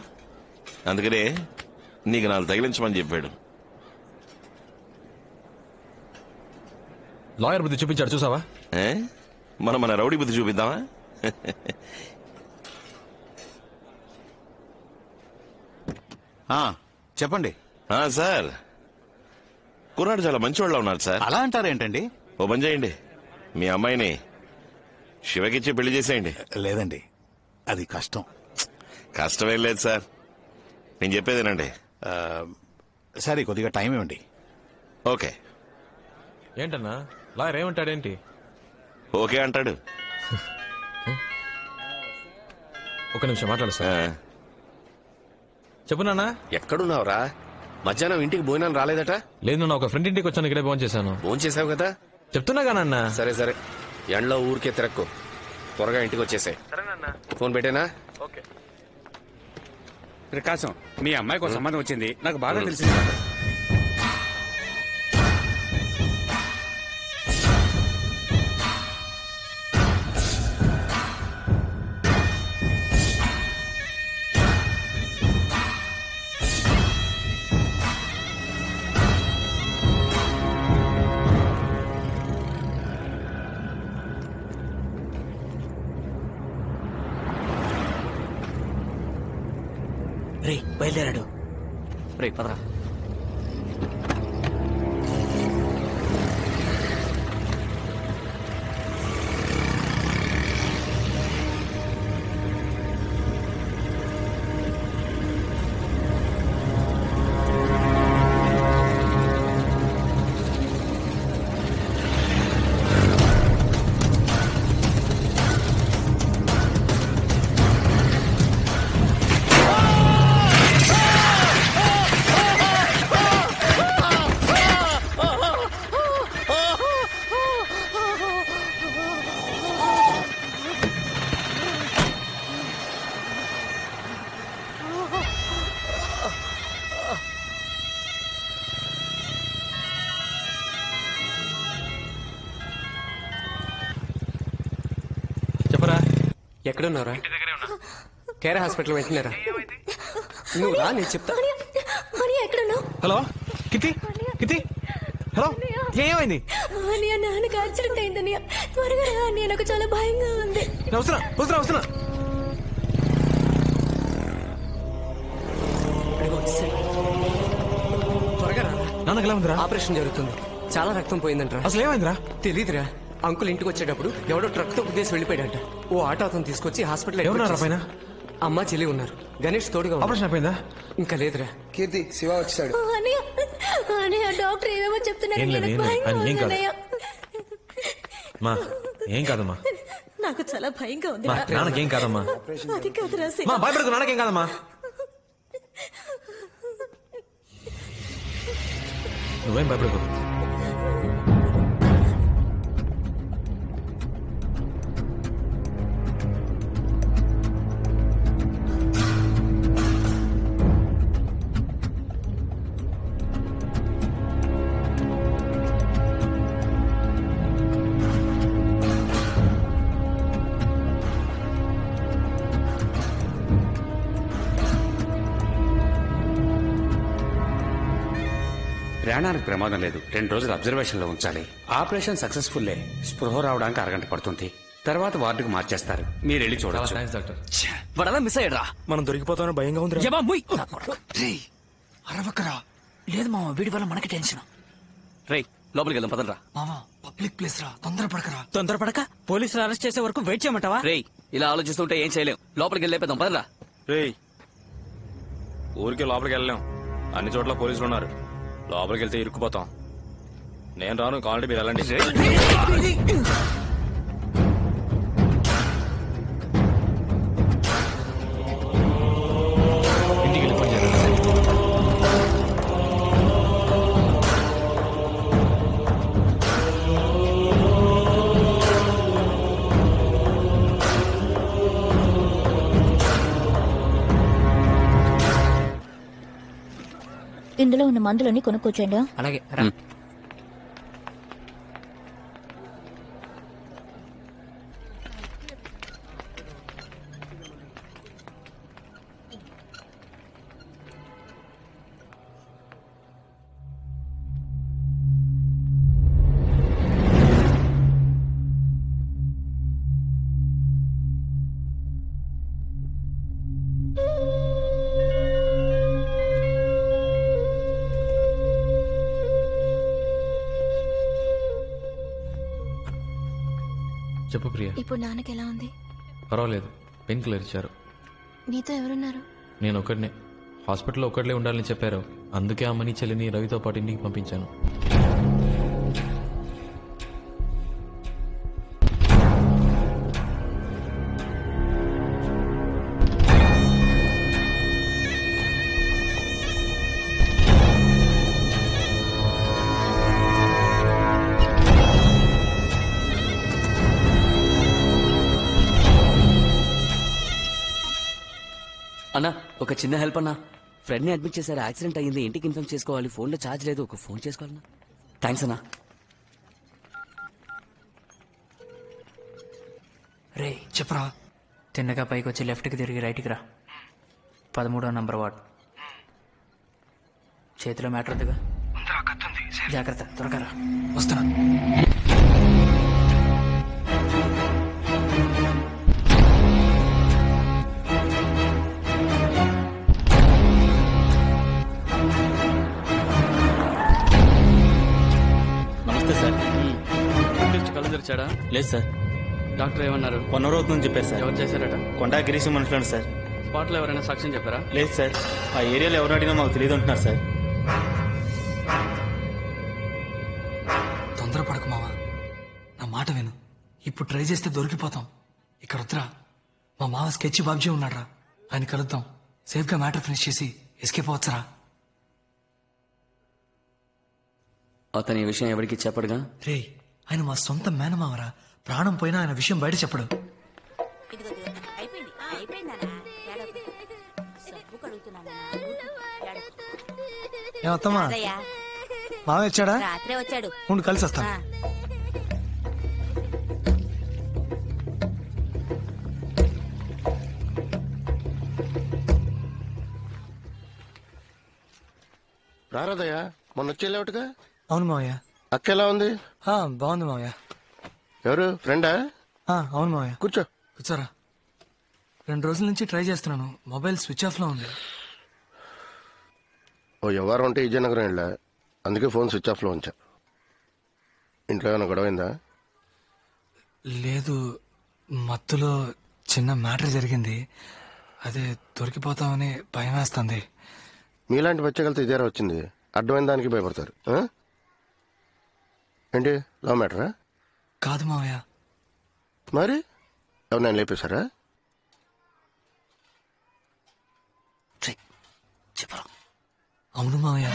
అందుకనే నీకు నాలుగు తగిలించమని చెప్పాడు. లాయర్ బుద్ధి చూపించాడు చూసావా? మనం మన రౌడీ బుద్ధి చూపిద్దామా? చెప్పండి సార్. కుర్రాడు చాలా మంచివాళ్ళ ఉన్నారు సార్. అలా అంటారేంటండి? ఓ పని చేయండి, మీ అమ్మాయిని శివకిచ్చి పెళ్లి చేసేయండి. లేదండి, అది కష్టం. కష్టమేం లేదు సార్, నేను చెప్పేదేనండి. సరే, కొద్దిగా టైం ఇవ్వండి. ఓకే. ఏంటన్నా లాయర్ ఏమంటాడేంటి? ఓకే అంటాడు. ఒక నిమిషం మాట్లాడు సార్. చెప్పు నాన్న. ఎక్కడున్నావురా? మధ్యాహ్నం ఇంటికి భోజనం రాలేదట? లేదు నాన్న, ఒక ఫ్రెండ్ ఇంటికి వచ్చాను, ఇక్కడే ఫోన్ చేశాను. ఫోన్ చేసావు కదా? చెప్తున్నాగా నాన్న. సరే సరే, ఎండలో ఊరికే తిరక్కు, త్వరగా ఇంటికి వచ్చేసాయి. ఫోన్ పెట్టేనా? ఓకే. ప్రకాశం, మీ అమ్మాయికి ఒక సంబంధం వచ్చింది, నాకు బాగా తెలిసింది. రే బయలుదేరాడు. రే పదరా. ఎక్కడున్నారా? కేర్ హాస్పిటల్ వెళ్తున్నారా? నువ్వు రా, నేను చెప్తా. హలో కితి, కితి, హలో, ఏమైంది? నాన్నకి యాక్సిడెంట్ అయిందని త్వరగా రా, నాకు చాలా భయంగా ఉంది. వస్తున్నా వస్తున్నా వస్తున్నా. త్వరగా రా. నాన్నకి ఎలా ఉందిరా? ఆపరేషన్ జరుగుతుంది, చాలా రక్తం పోయిందంట. అసలు ఏమైందిరా? తెలీదురా. అంకుల్ ఇంటికి వచ్చేటప్పుడు ఎవడో ట్రక్ తో ఉద్దేశం వెళ్ళిపోయాడంట. ఓ ఆటో అతను తీసుకొచ్చి హాస్పిటల్. ఎవరున్నారా పైన? అమ్మ చెల్లి ఉన్నారు. గణేష్ తోడుగా. ఆపరేషన్ అయిపోయిందా? ఇంకా లేదురా. కీర్తి, శివ వచ్చాడు. డాక్టర్ ఏమేమో చెప్తున్నాడు. మా ఏం కాదమ్మా. నాకు చాలా భయంగా ఉంది. నాన్నకేం కాదమ్మా. అది కాదురా, భయపడకు, నాన్నకేం కాదమ్మా. నువ్వేం భయపడకు. ప్రాణానికి ప్రమాదం లేదు. 2 రోజులు అబ్జర్వేషన్ లో ఉంచాలి. ఆపరేషన్ సక్సెస్ఫుల్లే. స్పృహ రావడానికి అరగంట పడుతుంది. తర్వాత వార్డుకు మార్చేస్తారు. మీరు వెళ్ళి చూడవచ్చు. డాక్టర్. వాడలా మిస్ అయ్యాడా? మనం దొరికిపోతామని భయంగా ఉంది. అరవకరా. లేదు మామ, వీడి వల్ల మనకి టెన్షన్. రేయ్ లోపలికి వెళ్దాం పదండ్రా. మామ పబ్లిక్ ప్లేస్ రా, తొందరపడకరా. తొందరపడక పోలీసులు అరెస్ట్ చేసే వరకు వెయిట్ చేయమంటావా? రేయ్ ఇలా ఆలోచిస్తుంటే ఏం చేయలేం. లోపలికి వెళ్ళేద్దాం పదండ్రా. రేయ్ ఊరికి లోపలికి వెళ్ళలేం. అన్ని చోట్ల పోలీసులు ఉన్నారు. లోపలికి వెళ్తే ఇరుక్కుపోతాం. నేను రాను, కావాలంటే మీరు వెళ్ళండి. ఇందులో ఉన్న మందులని కొనుక్కొచ్చండి. అలాగే. చెప్పు ప్రియా. ఇప్పుడు నాన్నకి ఎలా ఉంది? పర్వాలేదు, పెయిన్ కిల్లర్ ఇచ్చారు. నీతో ఎవరున్నారు? నేను ఒక్కడినే. హాస్పిటల్లో ఒక్కడలే ఉండాలని చెప్పారు. అందుకే అమ్మని చెల్లిని రవితో పాటు ఇంటికి పంపించాను. అన్నా ఒక చిన్న హెల్ప్ అన్నా. ఫ్రెండ్ ని అడ్మిట్ చేశారు, యాక్సిడెంట్ అయ్యింది, ఇంటికి ఇన్ఫార్మ్ చేసుకోవాలి. ఫోన్ లో ఛార్జ్ లేదు, ఒక ఫోన్ చేసుకోవాలన్నా. థ్యాంక్స్ అన్నా. రే చెప్పరా. తిన్నగా పైకి వచ్చి లెఫ్ట్కి తిరిగి రైట్కి రా. 13వ నంబర్ వార్డ్. చేతిలో మ్యాటర్ ఉందిగా, జాగ్రత్త. త్వరగా రా. వస్తున్నా. నమస్తే సార్. కళ్ళు తెరిచాడా? లేదు సార్. డాక్టర్ ఏమన్నారు? 1 అవర్ అవుతుందని చెప్పారు సార్. ఎవరు చేశారట? కొండా గిరీశం మనుషులను సార్. స్పాట్ లో ఎవరైనా సాక్ష్యం చెప్పారా? లేదు సార్. ఆ ఏరియాలో ఎవరు అడిగినా మాకు తెలియదు అంటున్నారు సార్. తొందరపడకు మావా, నా మాట విను. ఇప్పుడు ట్రై చేస్తే దొరికిపోతాం. ఇక్కడ వద్దురా. మా మావ స్కెచ్ బాబ్జీ ఉన్నాడ్రా, ఆయన కలుద్దాం. సేఫ్ గా మ్యాటర్ ఫినిష్ చేసి ఎస్కేప్ అవచ్చురా. అతని ఈ విషయం ఎవరికి చెప్పడుగా? రే, ఆయన మా సొంత మేనమావరా. ప్రాణం పోయినా ఆయన విషయం బయట చెప్పడు. ఏమత్తమ్మా, మావ వచ్చాడా? రాత్రే వచ్చాడు. ఉండి కలిసి వస్తాను. రారాదయ్యా, మొన్న వచ్చేలేవుగా. అవును మావయ్య. అక్క ఎలా ఉంది? బాగుంది మావయ్య. ఎవరు ఫ్రెండా? అవును మావయ్య. కూర్చో. కూర్చోరా. 2 రోజుల నుంచి ట్రై చేస్తున్నాను, మొబైల్ స్విచ్ ఆఫ్ లో ఉంది. ఓ ఎవరు ఉంటే విజయనగరం వెళ్ళా, అందుకే ఫోన్ స్విచ్ ఆఫ్ లో ఉంచా. ఇంట్లో ఏమైనా గొడవైందా? లేదు, మత్తులో చిన్న మ్యాటర్ జరిగింది. అదే దొరికిపోతామని భయం వేస్తుంది. మీలాంటి బచ్చగలతో ఇదేరా వచ్చింది. అడ్డమైన దానికి భయపడతారు. ఏంటి, లవ్ మ్యాటరా? కాదు మావయ్య. మరి ఎవరినైనా లేపేశారా? చెప్పరా. అవును మావయ్య.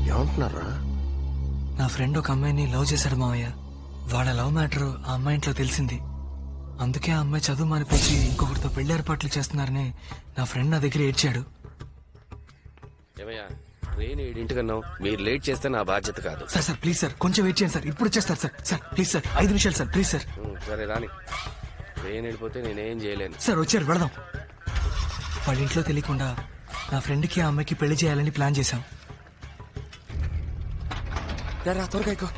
ఏమంటున్నారా? నా ఫ్రెండ్ ఒక అమ్మాయిని లవ్ చేశాడు మావయ్య. వాళ్ళ లవ్ మ్యాటర్ ఆ అమ్మాయి ఇంట్లో తెలిసింది. అందుకే ఆ అమ్మాయి చదువు మానిపించి ఇంకొకరితో పెళ్లి ఏర్పాట్లు చేస్తున్నారని నా ఫ్రెండ్ నా దగ్గర ఏడ్చాడు. ఏమయ్యా, ట్రైన్ 7 మీరు లేట్ చేస్తే నా బాధ్యత కాదు. సార్ ప్లీజ్ సార్, కొంచెం వెయిట్ చేయండి సార్. ఇప్పుడు వచ్చేస్తారు సార్. సార్ ప్లీజ్ సార్, 5 నిమిషాలు సార్, ప్లీజ్ సార్. సరే రాని. ట్రైన్ వెళ్ళిపోతే నేనేం చేయలేను. సార్ వచ్చారు, వెళదాం. వాళ్ళ ఇంట్లో తెలియకుండా నా ఫ్రెండ్కి ఆ అమ్మాయికి పెళ్లి చేయాలని ప్లాన్ చేశాం. త్వరగా ఎక్కువ.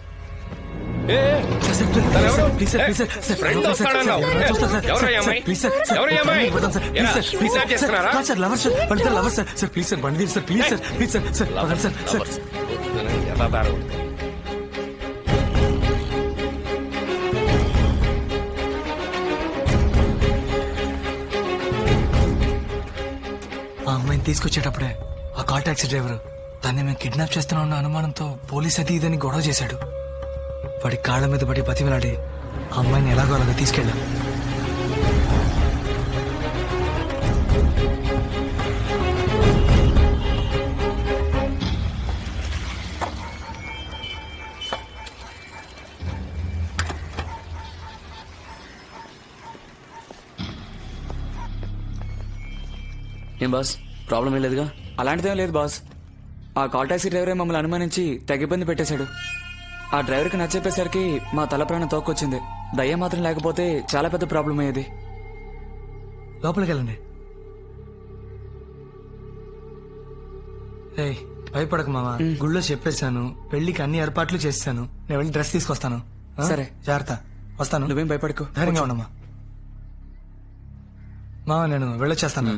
ఆ అమ్మాయిని తీసుకొచ్చేటప్పుడే ఆ కాల్ టాక్సీ డ్రైవర్ తన్ని మేము కిడ్నాప్ చేస్తున్నా ఉన్న అనుమానంతో పోలీస్ అది ఇదని గొడవ చేశాడు. వాడి కాళ్ళ మీద పడి బతిమలాడి ఆ అమ్మాయిని ఎలాగో అలాగో తీసుకెళ్ళాం. ఏం బాస్, ప్రాబ్లం ఏం లేదుగా? అలాంటిదేం లేదు బాస్. ఆ కాల్ టాక్సీ డ్రైవరే మమ్మల్ని అనుమానించి తెగ ఇబ్బంది పెట్టేశాడు. ఆ డ్రైవర్కి నచ్చేపేసరికి మా తల ప్రాణం తోక్కొచ్చింది. దయ్యం మాత్రం లేకపోతే చాలా పెద్ద ప్రాబ్లం అయ్యేది. లోపలికి వెళ్ళండి. ఏయ్ భయపడక మామా, గుళ్ళో చెప్పేశాను, పెళ్లికి అన్ని ఏర్పాట్లు చేస్తాను. నేను వెళ్ళి డ్రెస్ తీసుకొస్తాను. సరే జాగ్రత్త, వస్తాను. నువ్వేం భయపడకు, ధైర్యంగా ఉండమ్మా. మామ నేను వెళ్ళొచ్చేస్తాను.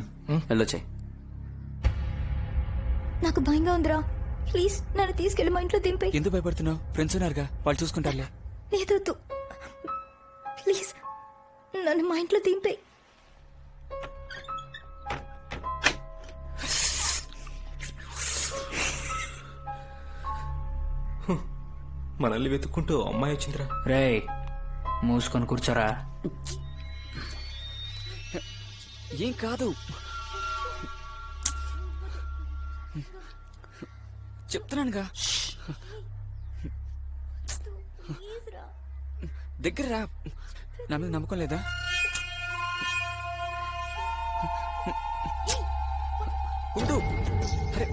వెళ్ళొచ్చాయి. నాకు భయంగా ఉందిరా, ప్లీజ్ నన్ను తీసుకెళ్లి మా ఇంట్లో దింపే. ఎందుకు భయపడుతున్నావు? ఫ్రెండ్స్ ఉన్నారుగా, వాళ్ళు చూసుకుంటారులే. లేదు ప్లీజ్ నన్ను మా ఇంట్లో దింపే. మనల్ని వెతుక్కుంటూ అమ్మాయి వచ్చిందిరా. రే మూసుకొని కూర్చోరా. ఏం కాదు, చెప్తున్నానుగా. దగ్గర రా. నా మీద నమ్మకం లేదా? ఉండు. అరే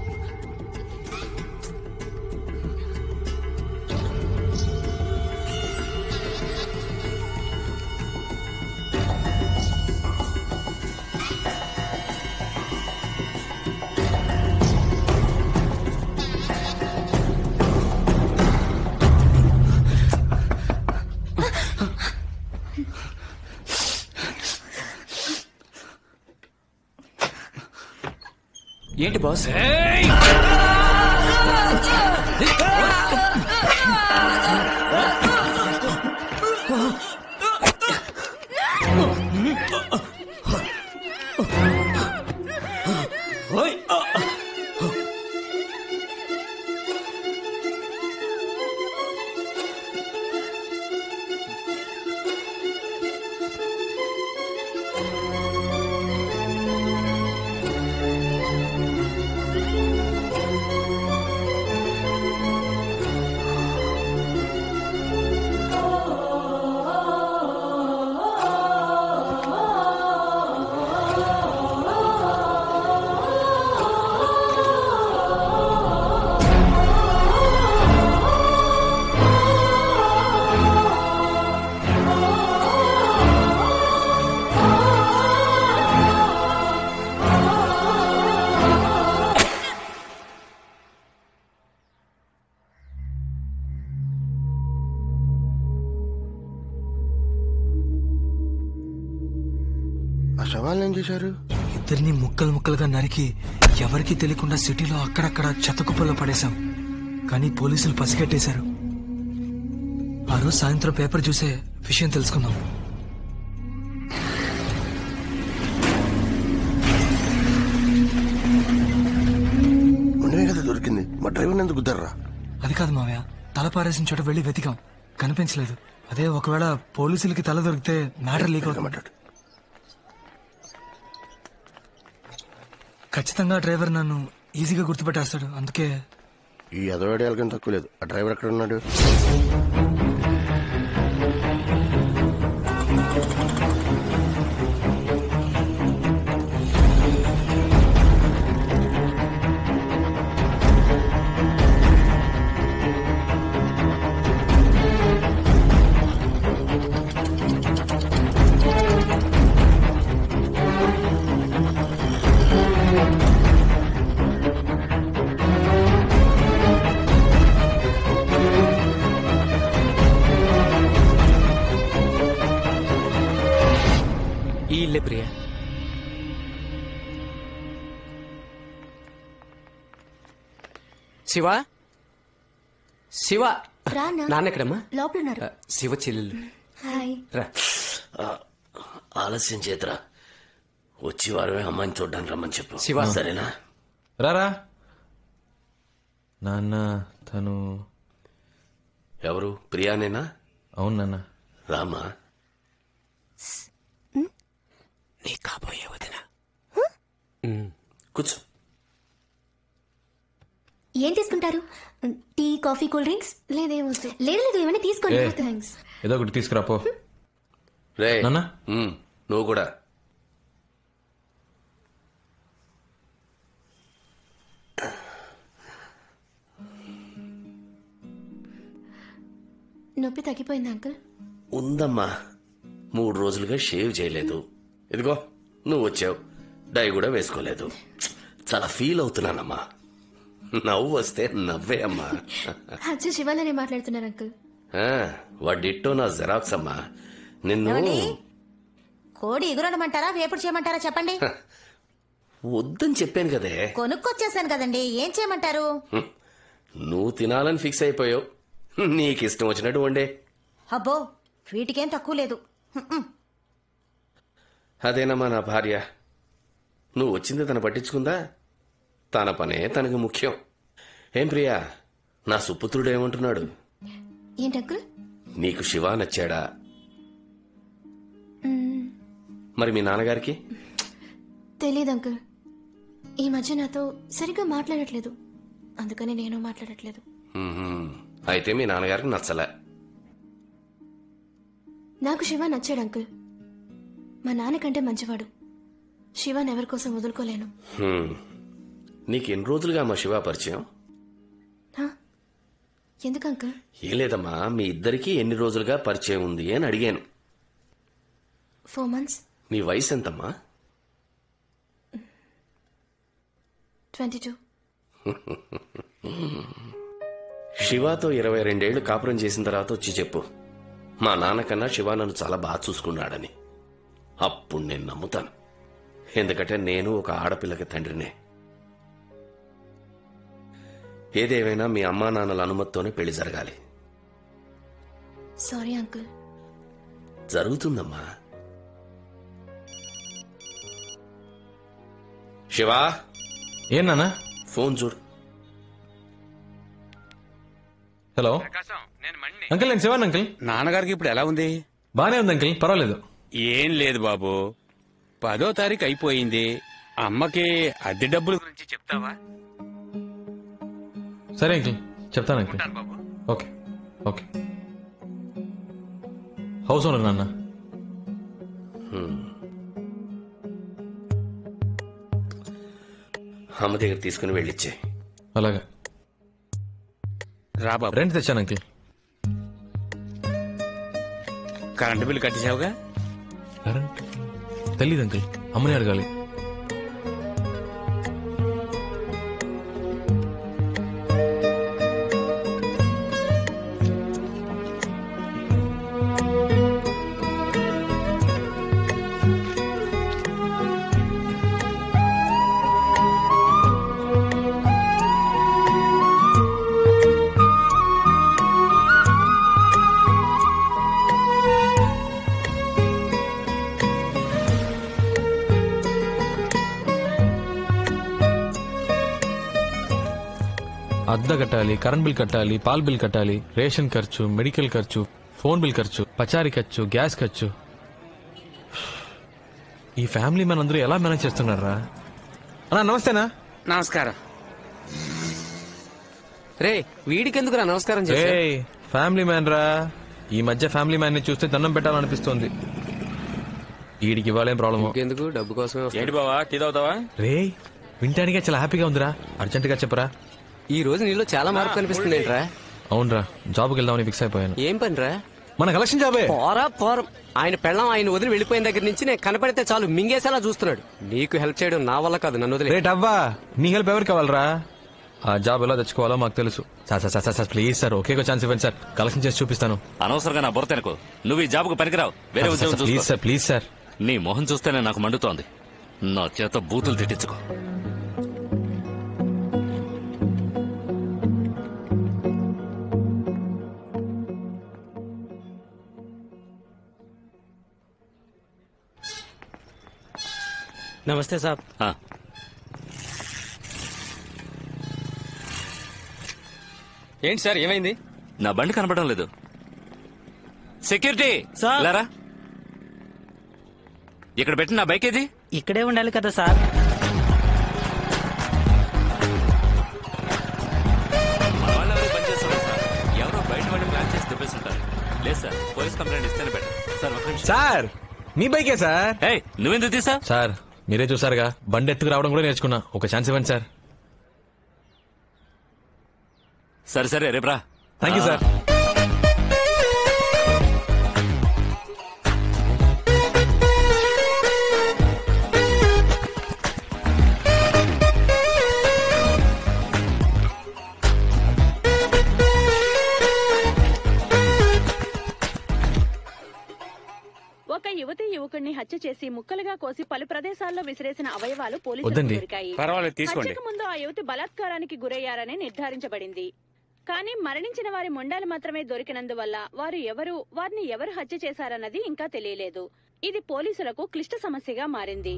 ఏంటి బాస్? శవాలను ఏం చేశారు? ఇద్దరిని ముక్కలు ముక్కలుగా నరికి ఎవరికీ తెలియకుండా సిటీలో అక్కడక్కడ చెత్తకుప్పల్లో పడేశాం. కానీ పోలీసులు పసిగట్టేశారు. ఆ రోజు సాయంత్రం పేపర్ చూసే విషయం తెలుసుకున్నాం. మొన్ననే కదా దొరికింది, మా డ్రైవర్ ఎందుకు గుద్దర్రా? అది కాదు మావయ్య, తల పారేసిన చోట వెళ్లి వెతికాం, కనిపించలేదు. అదే ఒకవేళ పోలీసులకి తల దొరికితే మ్యాటర్ లీక్ అవుతుంది. ఖచ్చితంగా డ్రైవర్ నన్ను ఈజీగా గుర్తుపెట్టేస్తాడు. అందుకే ఈ అదవాడేళ్ళకం తక్కువ లేదు. ఆ డ్రైవర్ ఎక్కడ ఉన్నాడు? శివ శివ రానా నాన్న ఎక్కడమ్మా? లోపల ఉన్నారు. శివ చెల్లెలు హాయ్. రా. ఆలస్యం చేతరా, వచ్చి వారమే అమ్మాయిని చూడ్డానికి రమ్మని చెప్పు. శివ. సరేనా? రారా. నాన్న తను ఎవరు? ప్రియానేనా? అవును నాన్న. రామా. నీ కాబోయే వదిన. కూర్చో. ఏం తీసుకుంటారు? Tea, coffee, cool drinks? లేదేమో. లేదు లేదు, ఏమైనా తీసుకోండి. ఏ. థ్యాంక్స్. ఏదో ఒకటి తీసుకురాపో. రే నాన్న. నువ్వు కూడా. నొప్పి తగ్గిపోయింది అంకుల్? ఉందమ్మా, 3 రోజులుగా షేవ్ చేయలేదు. ఇదిగో నువ్వు వచ్చావు, డై కూడా వేసుకోలేదు. చాలా ఫీల్ అవుతున్నానమ్మా. నవ్వు వస్తే నవ్వే అమ్మా. అచ్చా, శివాలనే మాట్లాడుతున్నారు అంకుల్. వాడిట్టో నా జెరాక్స్ అమ్మా. నిన్ను కోడి ఎగురడమంటారా వేపుడు చేయమంటారా చెప్పండి. వద్దని చెప్పాను కదే. కొనుక్కొచ్చేసాను కదండి, ఏం చేయమంటారు? నువ్వు తినాలని ఫిక్స్ అయిపోయావు. నీకు ఇష్టం వచ్చినట్టు వండే. అబ్బో, వీటికేం తక్కువ లేదు. అదేనమ్మా నా భార్య. నువ్వు వచ్చింది తను పట్టించుకుందా? తన పనే తనకు ముఖ్యం. ఏం ప్రియా, నా సుపుత్రుడు ఏమంటున్నాడు? ఏంటి అంకుల్? నీకు శివ నచ్చాడా? మరి మీ నాన్నగారికి? తెలీదు అంకుల్. ఈ మధ్య నాతో సరిగ్గా మాట్లాడట్లేదు, అందుకని నేను మాట్లాడట్లేదు. అయితే మీ నాన్నగారికి నచ్చలే. నాకు శివ నచ్చాడు అంకుల్. మా నాన్నకంటే మంచివాడు. శివాని ఎవరి కోసం వదులుకోలేను. నీకు ఎన్ని రోజులుగా మా శివ పరిచయం? ఎందుకు అంకుల్? ఏం లేదమ్మా, మీ ఇద్దరికి ఎన్ని రోజులుగా పరిచయం ఉంది అని అడిగాను. 4 months. నీ వయసు ఎంతమ్మా? 22. శివాతో 22 ఏళ్లు కాపురం చేసిన తర్వాత వచ్చి చెప్పు, మా నాన్నకన్నా శివ నన్ను చాలా బాగా చూసుకున్నాడని. అప్పుడు నేను నమ్ముతాను. ఎందుకంటే నేను ఒక ఆడపిల్లకి తండ్రినే. ఏదేమైనా మీ అమ్మా నాన్నల అనుమతితోనే పెళ్లి జరగాలి. Sorry uncle. జరుగుతుందమ్మా. శివా. ఏం నాన్న? ఫోన్ చూడు. హలో అంకుల్, నేను శివాన్ అంకుల్. నాన్నగారికి ఇప్పుడు ఎలా ఉంది? బానే ఉంది అంకుల్, పర్వాలేదు. ఏం లేదు బాబు, 10వ తారీఖు అయిపోయింది. అమ్మకి అద్దె డబ్బుల గురించి చెప్తావా? సరే అంకుల్, చెప్తాను uncle. Okay okay. House owner నాన్న. అమ్మ దగ్గర తీసుకుని వెళ్ళిచ్చే. అలాగా. రా బాబు. రెంట్ తెచ్చాను అంకుల్. కరెంటు బిల్లు కట్టేసావుగా? కరెంట్ తెలీదు అంకుల్, అమ్మని అడగాలి. అద్దె కట్టాలి, కరెంట్ బిల్ కట్టాలి, పాల్ బిల్ కట్టాలి, రేషన్ ఖర్చు, మెడికల్ ఖర్చు, ఫోన్ బిల్ ఖర్చు, పచారీ ఖర్చు, గ్యాస్ ఖర్చు. ఈ ఫ్యామిలీ మనందరూ ఎలా మేనేజ్ చేస్తున్నారా? అన్నా నమస్తేనా. నమస్కారం. రే, వీడికెందుకురా నమస్కారం చేసా? ఫ్యామిలీ మ్యాన్ రా. ఈ మధ్య ఫ్యామిలీ మ్యాన్ ని చూస్తే దండం పెట్టాలనిపిస్తోంది. వీడికి ఇవ్వాలేం ప్రాబ్లమ్? ఎందుకు, డబ్బు కోసం. ఏంటి బావా, టీ తాగుతావా? రే, వింటానికే చాలా హ్యాపీగా ఉందిరా. అర్జెంట్ గా చెప్పరా. ఈ రోజు నీలో చాలా మార్పు కనిపిస్తుంది ఏంట్రా? అవునరా, జాబ్కి వెళ్దామని ఫిక్స్ అయిపోయాను. ఏం పనిరా? మన కలెక్షన్ జాబే. పోరం. ఆయన పెళ్ళం ఆయన వదిలి వెళ్ళిపోయిన దగ్గర నుంచి నేను కనపడితే చాలు మింగేసేలా చూస్తున్నాడు. నీకు హెల్ప్ చేయడం నా వల్ల కాదు, నన్ను వదిలే. రేట్ అవ్వా, నీ హెల్ప్ ఎవరికి కావాలరా? ఆ జాబ్ ఎలా తెచ్చుకోవాలో మాకు తెలుసు. Sir please sir, okay chance ఇవ్వండి సార్, కలెక్షన్ చేసి చూపిస్తాను. అనవసరంగా నా బుర్ర తినకు. నువ్వు ఈ జాబ్కు పనికిరావు, వేరే ఉద్యోగం చూసుకో. Please sir, please sir. నీ మొహం చూస్తేనే నాకు మండుతోంది. నా చేత బూతులు తిట్టించుకో. నమస్తే సాబ్. ఏంటి సార్ ఏమైంది? నా బండి కనపడడం లేదు. సెక్యూరిటీ లేరా? ఇక్కడ పెట్టిన నా బైక్ ఏది? ఇక్కడే ఉండాలి కదా సార్. మన వాళ్ళు ఎవరు పని చేస్తున్నారు సార్? ఎవరో బయట వాళ్ళు ప్లాన్ చేసి దుబ్బేస్తుంటారు. లేదు సార్, పోలీస్ కంప్లైంట్ ఇస్తేనే బెటర్. సార్ ఒక నిమిషం. సార్ మీ బైకే సార్. నువ్వెందుకు తీసా? సార్ మీరే చూసారుగా, బండి ఎత్తుకు రావడం కూడా నేర్చుకున్నా. ఒక ఛాన్స్ ఇవ్వండి సార్. సరే రేపు రా. Thank you sir. ఒక యువతి యువకుడిని హత్య చేసి ముక్కలుగా కోసి పలు ప్రదేశాల్లో విసిరేసిన అవయవాలు పోలీసులకు వద్దండి. దొరికాయి. పర్వాలేదు, తీసుకోండి. హత్యకు ముందు ఆ యువతి బలాత్కారానికి గురయ్యారని నిర్ధారించబడింది. కానీ మరణించిన వారి మొండాలు మాత్రమే దొరికినందువల్ల వారిని ఎవరు హత్య చేశారన్నది ఇంకా తెలియలేదు. ఇది పోలీసులకు క్లిష్ట సమస్యగా మారింది.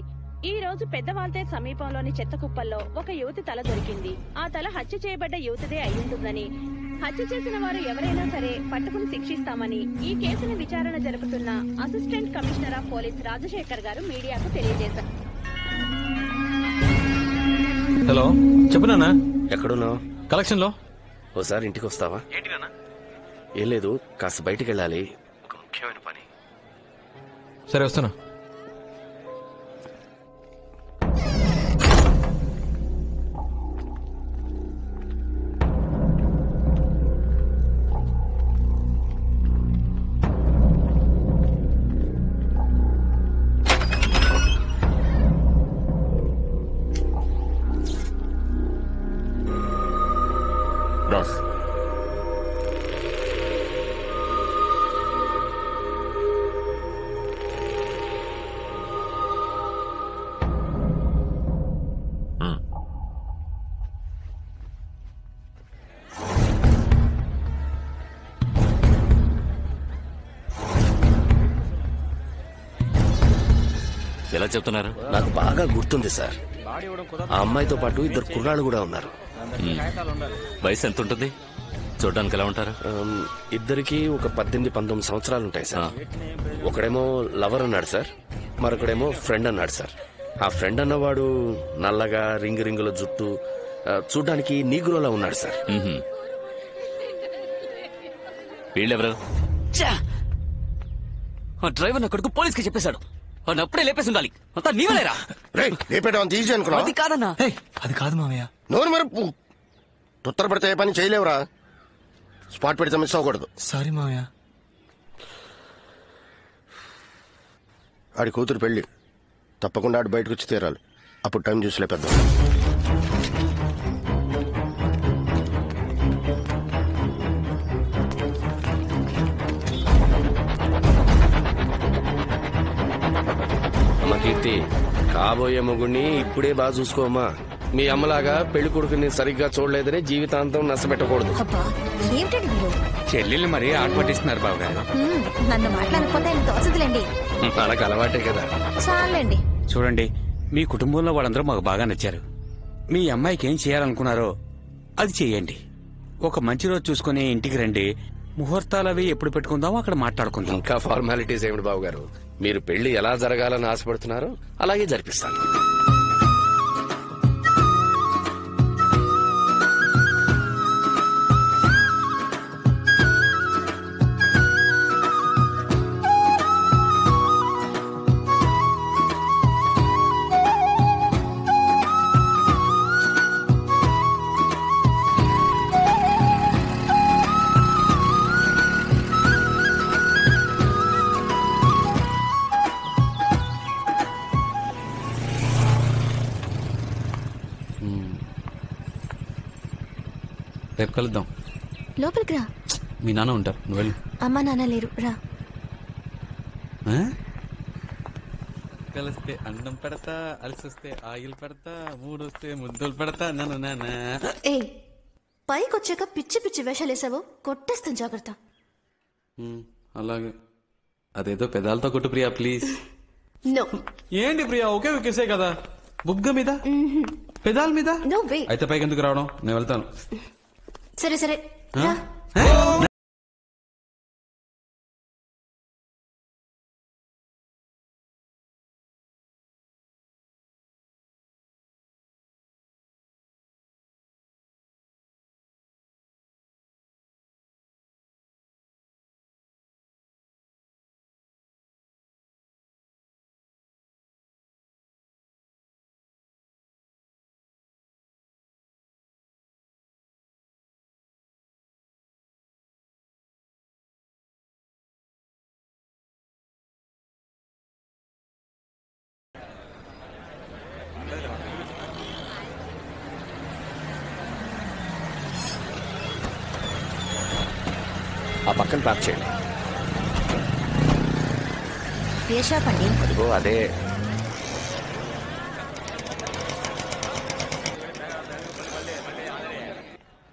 ఈ రోజు పెద్దవాల్తేర్ సమీపంలోని చెత్త కుప్పల్లో ఒక యువతి తల దొరికింది. ఆ తల హత్య చేయబడ్డ యువతిదే అయ్యుంటుందని, హత్య చేసిన వారు ఎవరైనా సరే పట్టుకుని శిక్షిస్తామని ఈ కేసును విచారణ జరుపుతున్న assistant commissioner of police Rajasekhar గారు మీడియాకు తెలియజేశారు. హలో చెప్పు నాన్న. ఎక్కడున్నావు? కలెక్షన్ లో. ఓసారి ఇంటికి వస్తావా? ఏంటి నాన్న? ఏం లేదు, కాస్త బయటికి వెళ్ళాలి, ఒక ముఖ్యమైన పని. సరే వస్తున్నా. బాస్ ఎలా చెప్తున్నారు? నాకు బాగా గుర్తుంది సార్. ఆ అమ్మాయితో పాటు ఇద్దరు కుర్రాళ్ళు కూడా ఉన్నారు. వయసు ఎంత ఉంటుంది? చూడడానికి ఎలా ఉంటారు? ఇద్దరికి ఒక 18-19 సంవత్సరాలు ఉంటాయి సార్. ఒకడేమో లవర్ అన్నాడు సార్, మరొకడేమో ఫ్రెండ్ అన్నాడు సార్. ఆ ఫ్రెండ్ అన్నవాడు నల్లగా రింగుల జుట్టు, చూడ్డానికి నీగ్రోలా ఉన్నాడు సార్. వీళ్ళెవరు? డ్రైవర్ నా కొడుకు పోలీస్ కి చెప్పేశాడు. అప్పుడే లేపేసి ఉండాలి. అంతా నీవలేరా? అది కాదన్నా. అది కాదు మావయ్య. నోరు మరపు తొత్తరపడితే ఏ పని చేయలేవురా. స్పాట్ పెడితే మిస్ అవ్వకూడదు. సారీ మావయ్య. ఆడి కూతురు పెళ్లి, తప్పకుండా ఆడు బయటకు వచ్చి తీరాలి. అప్పుడు టైం చూసి లేపేద్దాం. అమ్మ కీర్తి, కాబోయే మొగుడిని ఇప్పుడే బాగా చూసుకోమ్మా. మీ అమ్మలాగా పెళ్లి కొడుకుని సరిగ్గా చూడలేదని జీవితాంతం నష్టపెట్టకూడదు. ఏమిటండి మీరు? చెల్లెల్ని మరీ ఆటపట్టిస్తున్నారు బాబు గారు. నన్ను మాట్లాడకపోతే ఆయన తోచదులేండి. మనకు అలవాటే కదా. చాలండి. చూడండి, మీ కుటుంబంలో వాళ్ళందరూ మాకు బాగా నచ్చారు. మీ అమ్మాయికి ఏం చేయాలనుకున్నారో అది చెయ్యండి. ఒక మంచి రోజు చూసుకుని ఇంటికి రండి. ముహూర్తాలవి ఎప్పుడు పెట్టుకుందామో అక్కడ మాట్లాడుకుందాం. ఇంకా ఫార్మాలిటీస్ ఏమిటి బాబు గారు? మీరు పెళ్లి ఎలా జరగాలని ఆశపడుతున్నారో అలాగే జరిపిస్తాను. రేపు కలుద్దాం. లోపలికి రా. మీ నాన్న ఉంటారు, నువ్వు వెళ్ళు. అమ్మా నాన్న లేరు, రా. కలిస్తే అన్నం పెడతా, అలసొస్తే ఆయిల్ పెడతా, మూడొస్తే ముద్దులు పెడతా. నన్ను నాన్న ఏ పైకి వచ్చాక పిచ్చి పిచ్చి వేషాలేసావు, కొట్టేస్తాను, జాగ్రత్త. అలాగే. అదేదో పెదాలతో కొట్టు ప్రియా, ప్లీజ్. ఏంటి ప్రియా ఒకే ఒకేసే కదా బుగ్గ మీద పెదాల మీద అయితే పైకి ఎందుకు రావడం నేను వెళ్తాను సరే సరే ఆ పక్కన పార్క్ చేయండి. ఏ షాప్ అండి? అదిగో అదే.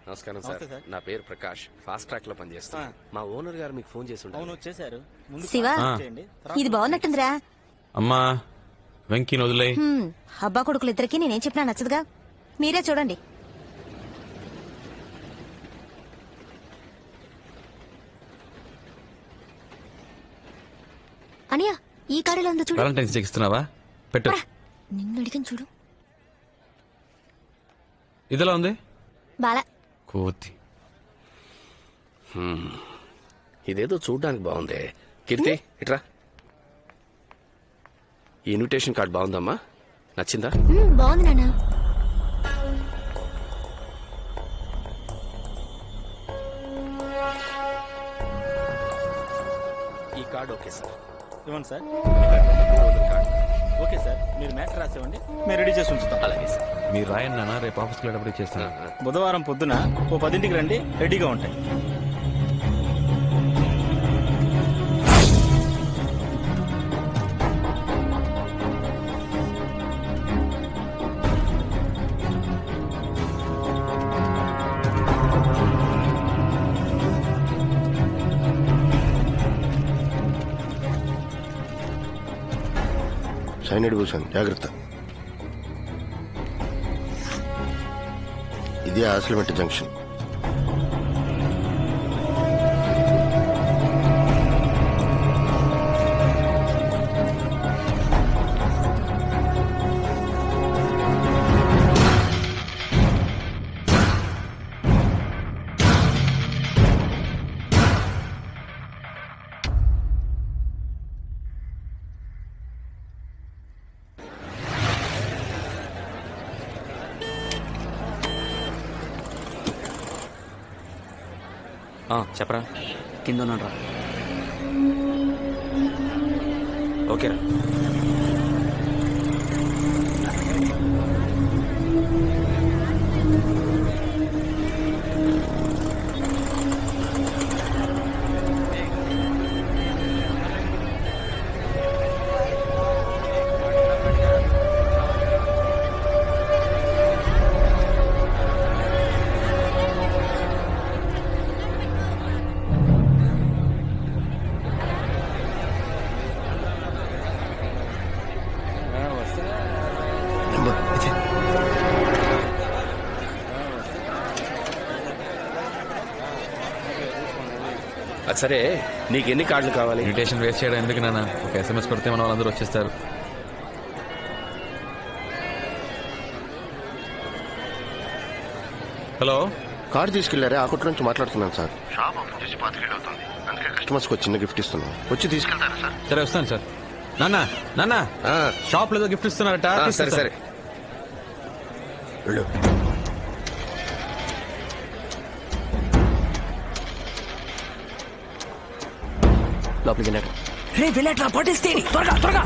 నమస్కారం సార్, నా పేరు ప్రకాష్, ఫాస్ట్ ట్రాక్ లో పనిచేస్తాను. మా ఓనర్ గారు మీకు ఫోన్ చేసి చేశారు. శివ ఇది బాగున్నట్టుందిరా. అమ్మా వెంకీని వదిలే. అబ్బా కొడుకులు ఇద్దరికి నేనేం చెప్పినా నచ్చదుగా, మీరే చూడండి. అనియా ఈ కాడలో ఉందో చూడు. వాలంటైన్స్ డే ఇస్తున్నావా? పెట్టు. నిన్ను అడిగిన చూడు. ఇదిలా ఉంది బాలా కోతి. ఇదేదో చూడ్డానికి బాగుంది. కీర్తి ఇట్రా. ఈ ఇన్విటేషన్ కార్డ్ బాగుందమ్మా, నచ్చిందా? బాగుంది నాన్న. ఈ కార్డ్ ఓకే సార్. ఇవ్వండి సార్. ఓకే సార్, మీరు మ్యాటర్ రాసేవండి, మేము రెడీ చేసి ఉంచుతాం. అలాగే సార్. మీరు రాయండి నాన్న, రేపు ఆఫీస్కి వెళ్ళేటప్పుడు ఇచ్చేస్తాను. బుధవారం పొద్దున 10ంటికి రండి, రెడీగా ఉంటాయి. సైనైడ్ కూర్చోండి, జాగ్రత్త. ఇది ఆసిలిమెట్ జంక్షన్. చెప్పరా. కింద ఉన్నాడు రా. ఓకేరా. సరే, నీకు ఎన్ని కార్డులు కావాలి? ఇన్విటేషన్ వేస్ట్ చేయడం ఎందుకు నాన్న, ఒక SMS కొడితే మన వాళ్ళందరూ వచ్చేస్తారు. హలో, కార్ తీసుకెళ్లారే, ఆ కొట్టు నుంచి మాట్లాడుతున్నాను సార్. షాప్ ఓపెన్ చేసి 5 ఏళ్ళు అవుతుంది, అందుకే కస్టమర్స్ కి చిన్న గిఫ్ట్ ఇస్తున్నాను. వచ్చి తీసుకెళ్తారా సార్? సరే వస్తాను సార్. నాన్న నాన్న షాప్ లో గిఫ్ట్ ఇస్తున్నారట. సరే సరే వెళ్ళు. లోపలికి వెళ్ళాడు. రే వెళ్ళట్రా, పట్టేస్తే త్వరగా త్వరగా.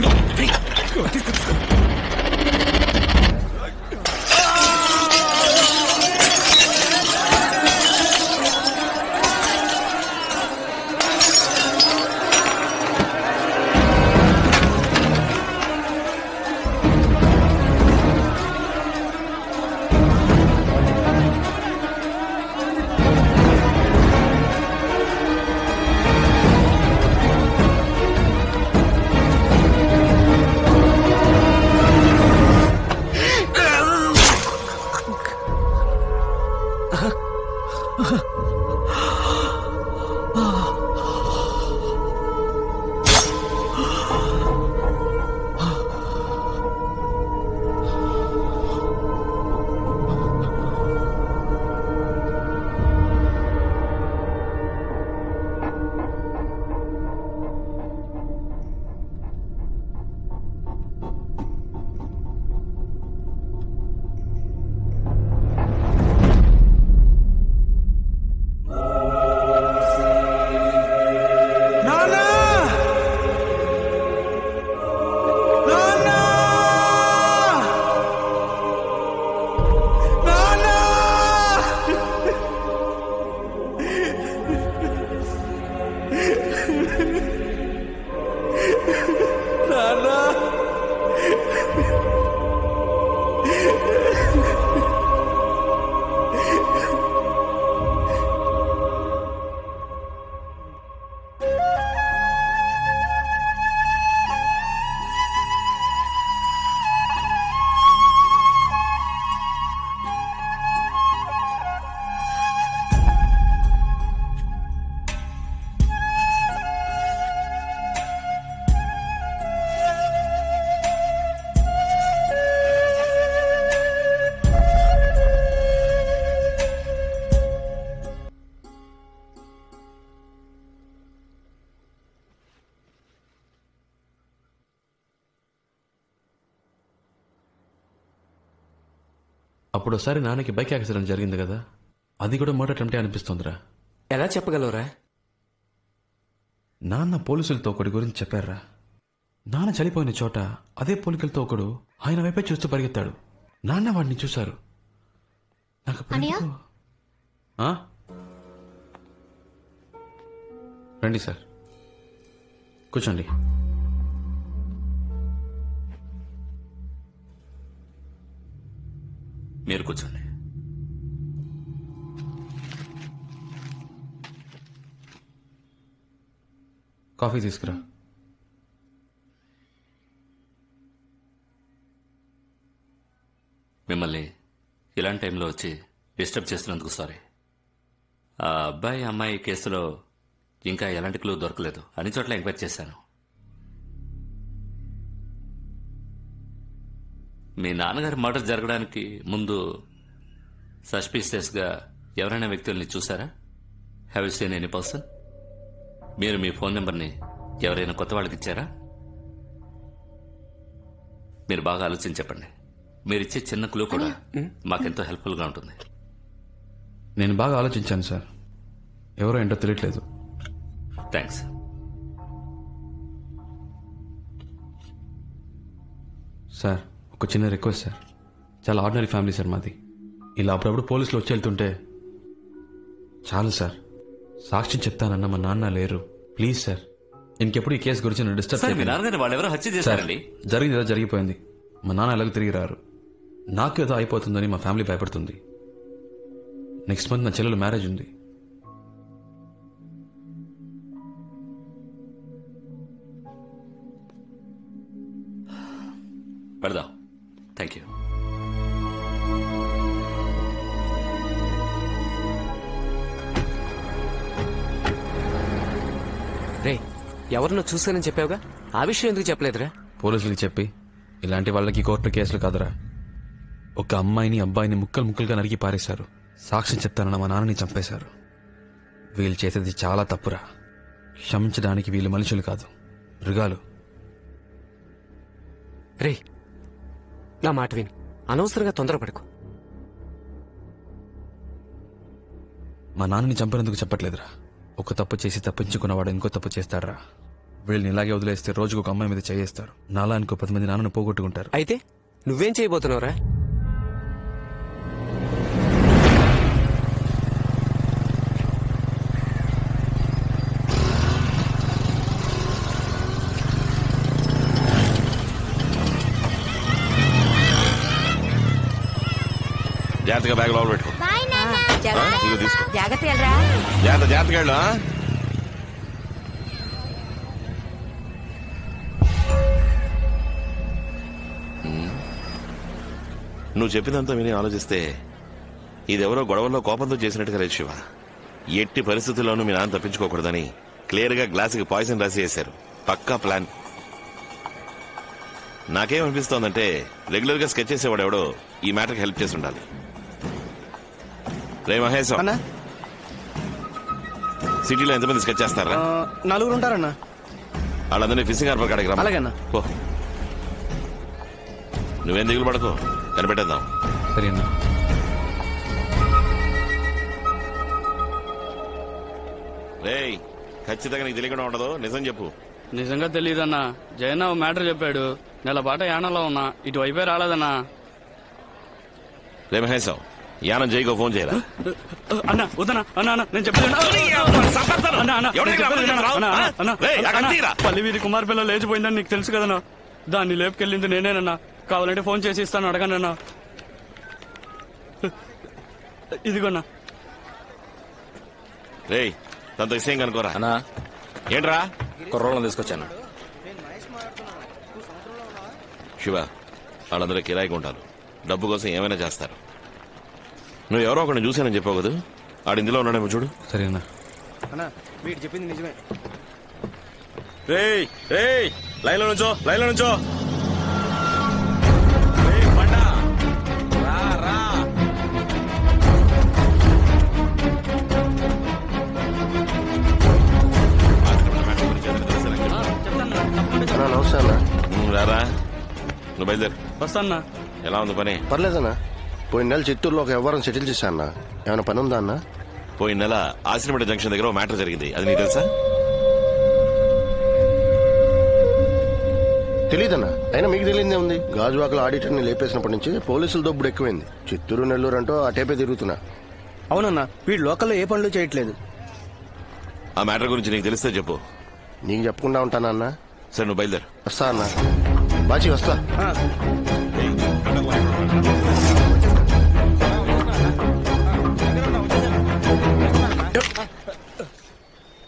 అప్పుడు ఒకసారి నాన్నకి బైక్ యాక్సిడెంట్ జరిగింది కదా, అది కూడా మర్డర్ అటెంప్టే అనిపిస్తోందిరా. ఎలా చెప్పగలవురా? నాన్న పోలీసులతో ఒకటి గురించి చెప్పారా. నాన్న చనిపోయిన చోట అదే పోలికలతో ఒకడు ఆయన వైపే చూస్తూ పరిగెత్తాడు. నాన్న వాడిని చూశారు. నాకు అప్పుడు ఎందుకో- ఆ? రండి సార్, కూర్చోండి. మీరు కూర్చోండి. కాఫీ తీసుకురా. మిమ్మల్ని ఇలాంటి టైంలో వచ్చి డిస్టర్బ్ చేస్తున్నందుకు సారీ. ఆ అబ్బాయి అమ్మాయి కేసులో ఇంకా ఎలాంటి క్లూ దొరకలేదు. అన్ని చోట్ల ఎంక్వైరీ చేశాను. మీ నాన్నగారి మర్డర్ జరగడానికి ముందు సస్పీషియస్ గా ఎవరైనా వ్యక్తుల్ని చూసారా? Have you seen any person? మీరు మీ ఫోన్ నెంబర్ని ఎవరైనా కొత్త వాళ్ళకి ఇచ్చారా? మీరు బాగా ఆలోచించి చెప్పండి. మీరిచ్చే చిన్న క్లూ కూడా మాకెంతో హెల్ప్ఫుల్ గా ఉంటుంది. నేను బాగా ఆలోచించాను సార్, ఎవరో ఏంటో తెలియట్లేదు. థ్యాంక్స్. సార్, ఒక చిన్న రిక్వెస్ట్ సార్. చాలా ఆర్డినరీ ఫ్యామిలీ సార్ మాది. ఇలా అప్పుడప్పుడు పోలీసులు వచ్చి వెళ్తుంటే చాలు సార్. సాక్షి చెప్తానన్న మా నాన్న లేరు. ప్లీజ్ సార్, ఇంకెప్పుడు ఈ కేసు గురించి నన్ను డిస్టర్బ్ సార్, మీ నాన్నగారిని వాళ్ళెవరో హత్య చేశారండి. జరిగింది ఏదో జరిగిపోయింది. మా నాన్న ఎలాగో తిరిగి రారు. నాకు ఏదో అయిపోతుందని మా ఫ్యామిలీ భయపడుతుంది. నెక్స్ట్ మంత్ నా చెల్లెలు మ్యారేజ్ ఉంది. పెడదాం. Thank you. రే, ఎవరినో చూశానని చెప్పావుగా, ఆ విషయం ఎందుకు చెప్పలేదురా? పోలీసులకి చెప్పి ఇలాంటి వాళ్ళకి కోర్టు కేసులు కాదురా. ఒక అమ్మాయిని అబ్బాయిని ముక్కలు ముక్కలుగా నరికి పారేశారు. సాక్ష్యం చెప్తానన్న మా నాన్నని చంపేశారు. వీళ్ళు చేసేది చాలా తప్పురా. క్షమించడానికి వీళ్ళు మనుషులు కాదు, మృగాలు. రే, నా మాట విని అనవసరంగా తొందరపడకు. మా నాన్నని చంపినందుకు చెప్పట్లేదురా. ఒక తప్పు చేసి తప్పించుకున్నవాడు ఇంకో తప్పు చేస్తాడరా. వీళ్ళని ఇలాగే వదిలేస్తే రోజుకు ఒక అమ్మాయి మీద చేయేస్తారు. నాలా ఇంకో 10 మంది నాన్నను పోగొట్టుకుంటారు. అయితే నువ్వేం చేయబోతున్నావురా? జాగ్రత్తగా బ్యాగ్ లోపల పెట్టుకో. ఇదిగో తీసుకో. జాగ్రత్త వెళ్ళరా. జాగ్రత్తగా వెళ్ళు. నువ్వు చెప్పినంతా విని ఆలోచిస్తే ఇదెవరో గొడవల్లో కోపంతో చేసినట్టుగా లేదు శివ. ఎట్టి పరిస్థితుల్లోనూ మీ నాన్న తప్పించుకోకూడదని క్లియర్ గా గ్లాసుకి పాయిజన్ రాసి వేశారు. పక్కా ప్లాన్. నాకేమనిపిస్తోందంటే రెగ్యులర్ గా స్కెచ్ చేసేవాడు ఎవడో ఈ మ్యాటర్కి హెల్ప్ చేసి ఉండాలి. రే మహేశం, సిటీలో ఎంతమంది స్కెచ్ చేస్తారా? 4 ఉంటారన్నా. వాళ్ళందరినీ ఫిషింగ్ హార్బర్ కాడికి రా. అలాగేనా? నువ్వేం దిగులు పడకు, కనిపెట్టేద్దాం. సరేనా? రేయ్, ఖచ్చితంగా నీకు తెలియకుండా ఉండదు, నిజం చెప్పు. నిజంగా తెలియదన్నా. జయన్న ఓ మ్యాటర్ చెప్పాడు. నెల పాట యానంలో ఉన్నా, ఇటువైపే రాలేదన్నా. రే మహేశం, యానం జైకో ఫోన్ చేయరా. అన్నా వద్దనా, అన్నా అన్నా నేను చెప్పేది పల్లి వీధి కుమార్ పిల్ల లేచిపోయిందని నీకు తెలుసు కదన్నా. దాన్ని లేపుకెళ్ళింది నేనేనన్నా. కావాలంటే ఫోన్ చేసి ఇస్తాను, అడగనన్నా. ఇదిగోన్నా. రేయ్, తనతో విషయం కనుకోరా. అన్నా ఏంట్రా? కుర్రోళ్ళని తీసుకొచ్చాను. శివ, వాళ్ళందరూ కిరాయికి ఉంటారు. డబ్బు కోసం ఏమైనా చేస్తారు. నువ్వు ఎవరో ఒకరిని చూశానని చెప్పావు కదా, ఆడు ఇందులో ఉన్నాడేమో చూడు. సరేనా? అన్నా వీడు చెప్పింది నిజమే. రేయ్ రేయ్, లైన్లో నుంచో, లైన్లో నుంచో. నమస్తే అన్న. రారా, నువ్వు బయలుదేరు. వస్తాన్నా. ఎలా ఉంది పని? పర్లేదన్నా. పోయిన నెల చిత్తూరులో ఒక వ్యవహారం సెటిల్ చేశా అన్న. ఏమైనా పని ఉందా అన్న? పోయిన నెల ఆశ్రమేట జంక్షన్ దగ్గర ఒక మ్యాటర్ జరిగింది, అది నీకు తెలుసా? తెలీదన్నా. అయినా మీకు తెలియదే ఉంది. గాజువాకల ఆడిటర్ని లేపేసినప్పటి నుంచి పోలీసుల దొబ్బుడు ఎక్కువైంది. చిత్తూరు నెల్లూరు అంటూ ఆ టైపే తిరుగుతున్నా. అవునన్నా, వీడు లోకల్లో ఏ పనులు చేయట్లేదు. ఆ మ్యాటర్ గురించి నీకు తెలిస్తే చెప్పు. నీకు చెప్పకుండా ఉంటానా అన్న? సరే, నువ్వు బయలుదేరు. వస్తా అన్న. బాచి వస్తా.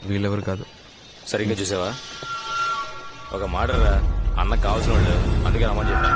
వీళ్ళెవరు కాదు. సరిగ్గా చూసావా? ఒక మాటరా, అన్నకు కావాల్సిన వాళ్ళు, అందుకే రమ్మని చెప్పా.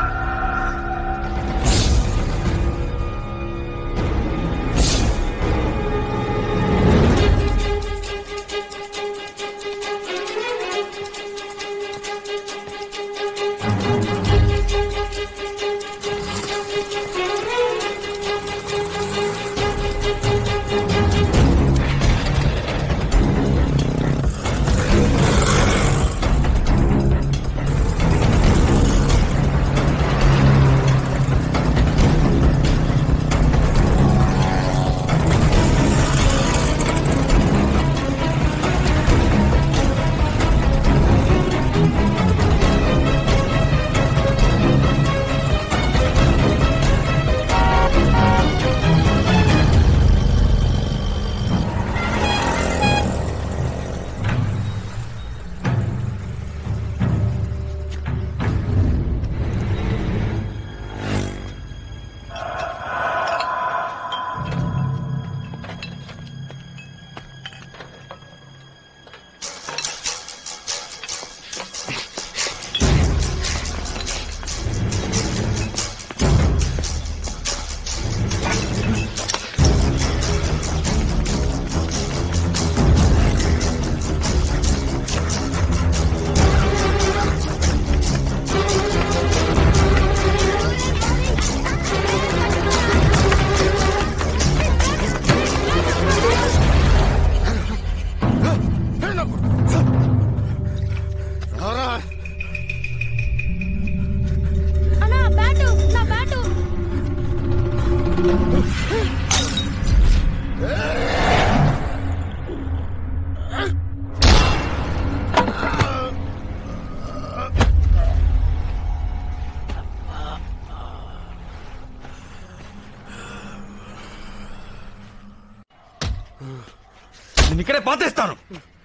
నేను ఇక్కడే పాతేస్తాను.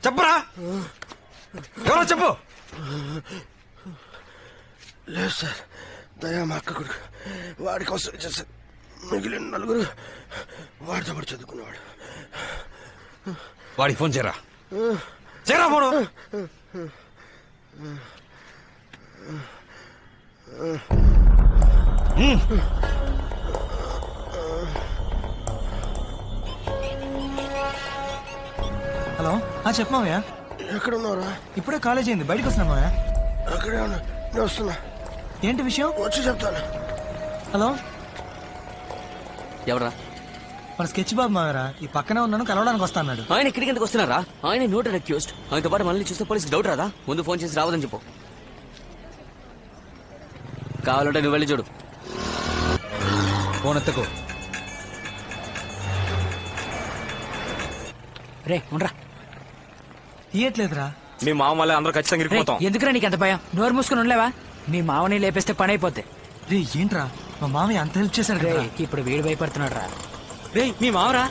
చెప్పరా, ఎవరో చెప్పు. లేదు సార్, దయా మా అక్క కొడుకు. వాడి కోసం చేశారు. మిగిలిన 4 వాడితో పాటు చదువుకునేవాడు. వాడికి ఫోన్ చేయరా, చేయరా ఫోను. హలో చెప్పు మావయ్య. ఎక్కడ ఉన్నారా? ఇప్పుడే కాలేజ్ అయింది, బయటకు వస్తున్నా మావయ్య. అక్కడే ఉన్నా, నేను వస్తున్నా. ఏంటి విషయం? వచ్చి చెప్తాను. హలో ఎవరా? మన స్కెచ్ బాబు మావరా, ఈ పక్కనే ఉన్నాను, కలవడానికి వస్తా అన్నాడు. ఆయన ఇక్కడికి ఎందుకు వస్తున్నారా? ఆయన నోటెడ్ అక్యూస్డ్. ఆయనతో పాటు మనల్ని చూస్తే పోలీసుకి డౌట్ రాదా? ముందు ఫోన్ చేసి రావద్దని చెప్పు. కావాలంటే నువ్వు వెళ్ళి చూడు. ఫోన్ ఎత్తకు. రే ఉండరా. తీయట్లేదురా. మీ మామ వల్లే అందరూ ఖచ్చితంగా ఇరికిపోతాం. ఎందుకురా నీకు ఎంత భయం? నోరు మూసుకుని ఉండలేవా? మీ మామని లేపేస్తే పని అయిపోద్ది. రే ఏంట్రా, మా మామయ్య అంత హెల్ప్ చేశాడు కదా. ఇప్పుడు వీడు భయపడుతున్నాడు రా. రే మీ మావరా.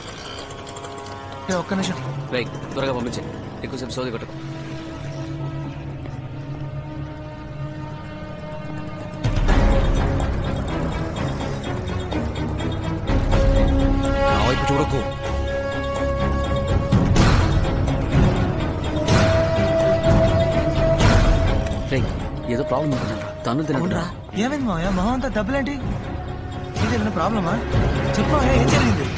ఒక్క నిమిషం. త్వరగా పంపించే, ఎక్కువసేపు సోది కొట్టకు. నా వైపు చూడకు. ఏదో ప్రాబ్లం ఉంటుందా? తను తినరా. ఏమైంది మావయ్య, మొహం అంతా దెబ్బలేంటి? ఇదేమైనా ప్రాబ్లమా? చెప్పు ఏం జరిగింది?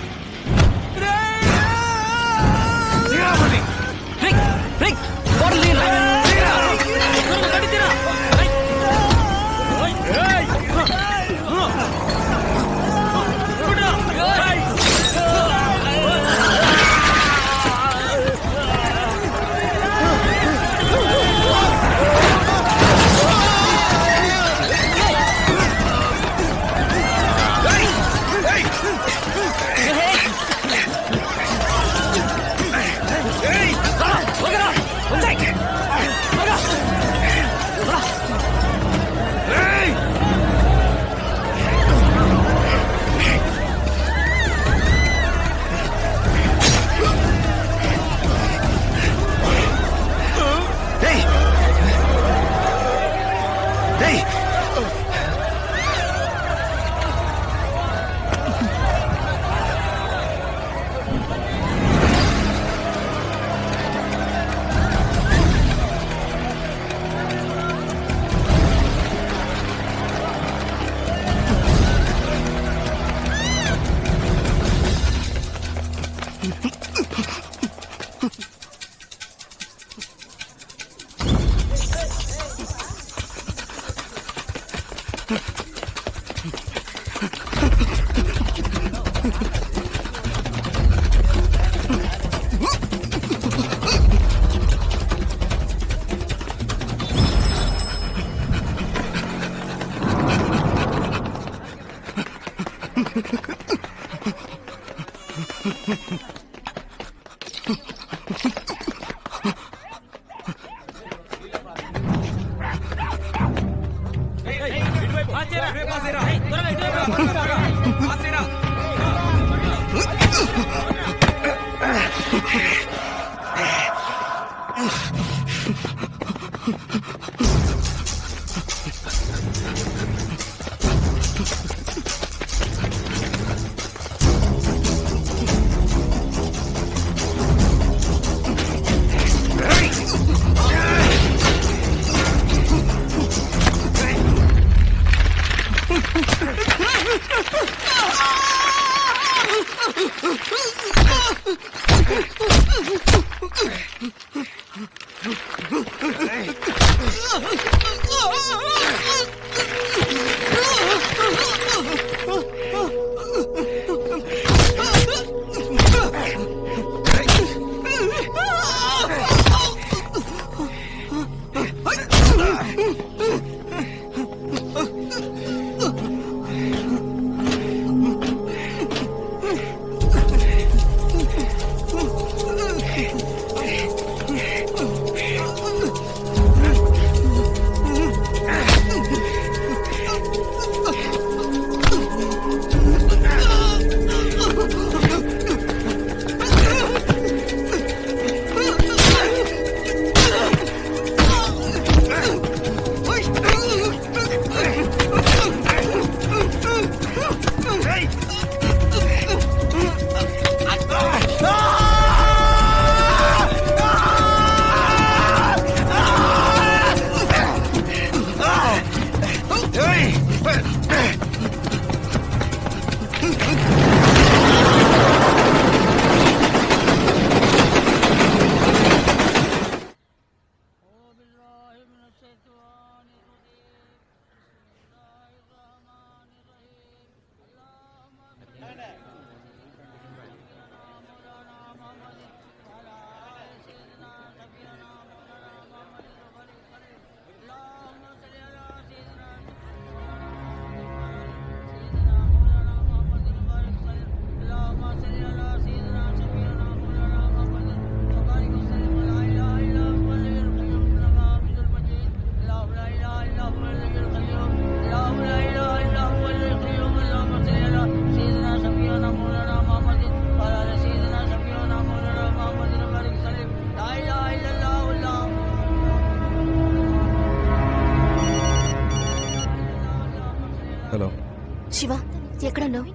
ఎక్కడున్నావు?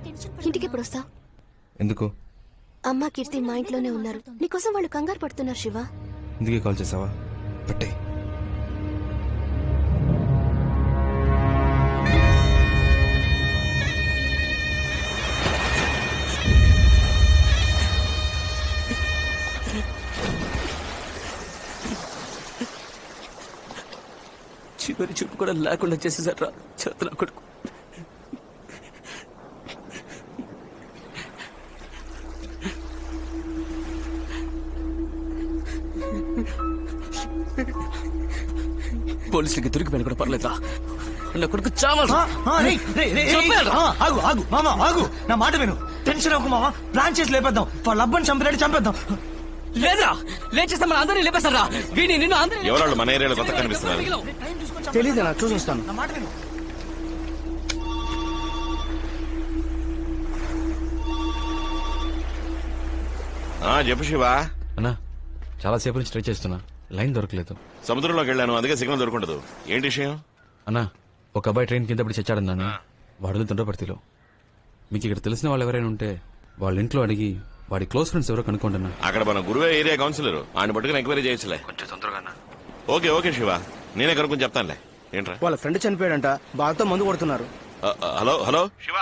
ఇంటికి ఎప్పుడు వస్తావు? ఎందుకు? అమ్మ కీర్తి మా ఇంట్లోనే ఉన్నారు. నీకోసం వాళ్ళు కంగారు పడుతున్నారు శివ. ఇందుకే కాల్ చేసావా? పట్టే. చివరి చూపు కూడా లేకుండా చేసేసారా చేత నా కొడుకు. పోలీసులకి దొరికిపోయిన కూడా పర్లేదా? నా కొడుకు చావాలి. ఆగు మామ, ఆగు. నా మాట విను. టెన్షన్ అవ్వకు మామ. ప్లాన్ చేసి లేపేద్దాం. వాళ్ళ అబ్బని చంపినట్టు చంపేద్దాం. లేదా లేచేస్తే మన అందరినీ లేపేస్తారా? వీడిని నిన్ను అందరినీ. ఎవరాళ్ళు మన ఏరియాలో కొత్త కనిపిస్తున్నారు? తెలీదు, నా చూసి వస్తాను. నా మాట విను. చెప్పు శివ. అన్నా చాలా సేపు నుంచి ట్రై చేస్తున్నా, లైన్ దొరకలేదు. సముద్రంలోకి వెళ్ళాను, అందుకే సిగ్నల్ దొరకదు. ఏంటి విషయం? అన్నా ఒక అబ్బాయి ట్రైన్ కింద పడి చచ్చాడన్నాను. వాడు తొండపర్తిలో. మీకు ఇక్కడ తెలిసిన వాళ్ళు ఎవరైనా ఉంటే వాళ్ళ ఇంట్లో అడిగి వాడి క్లోజ్ ఫ్రెండ్స్ ఎవరో కనుక్కోండి. అక్కడ మన గురువే ఏరియా కౌన్సిలర్, ఆయన పట్టుకుని ఎంక్వైరీ చేయొచ్చులే. కొంచెం తొందరగా. ఓకే శివ, నేనే కనుక్కొని చెప్తానులే. ఏంట్రా? వాళ్ళ ఫ్రెండ్ చనిపోయాడంట, బాగా మందు కొడుతున్నారు. హలో శివ.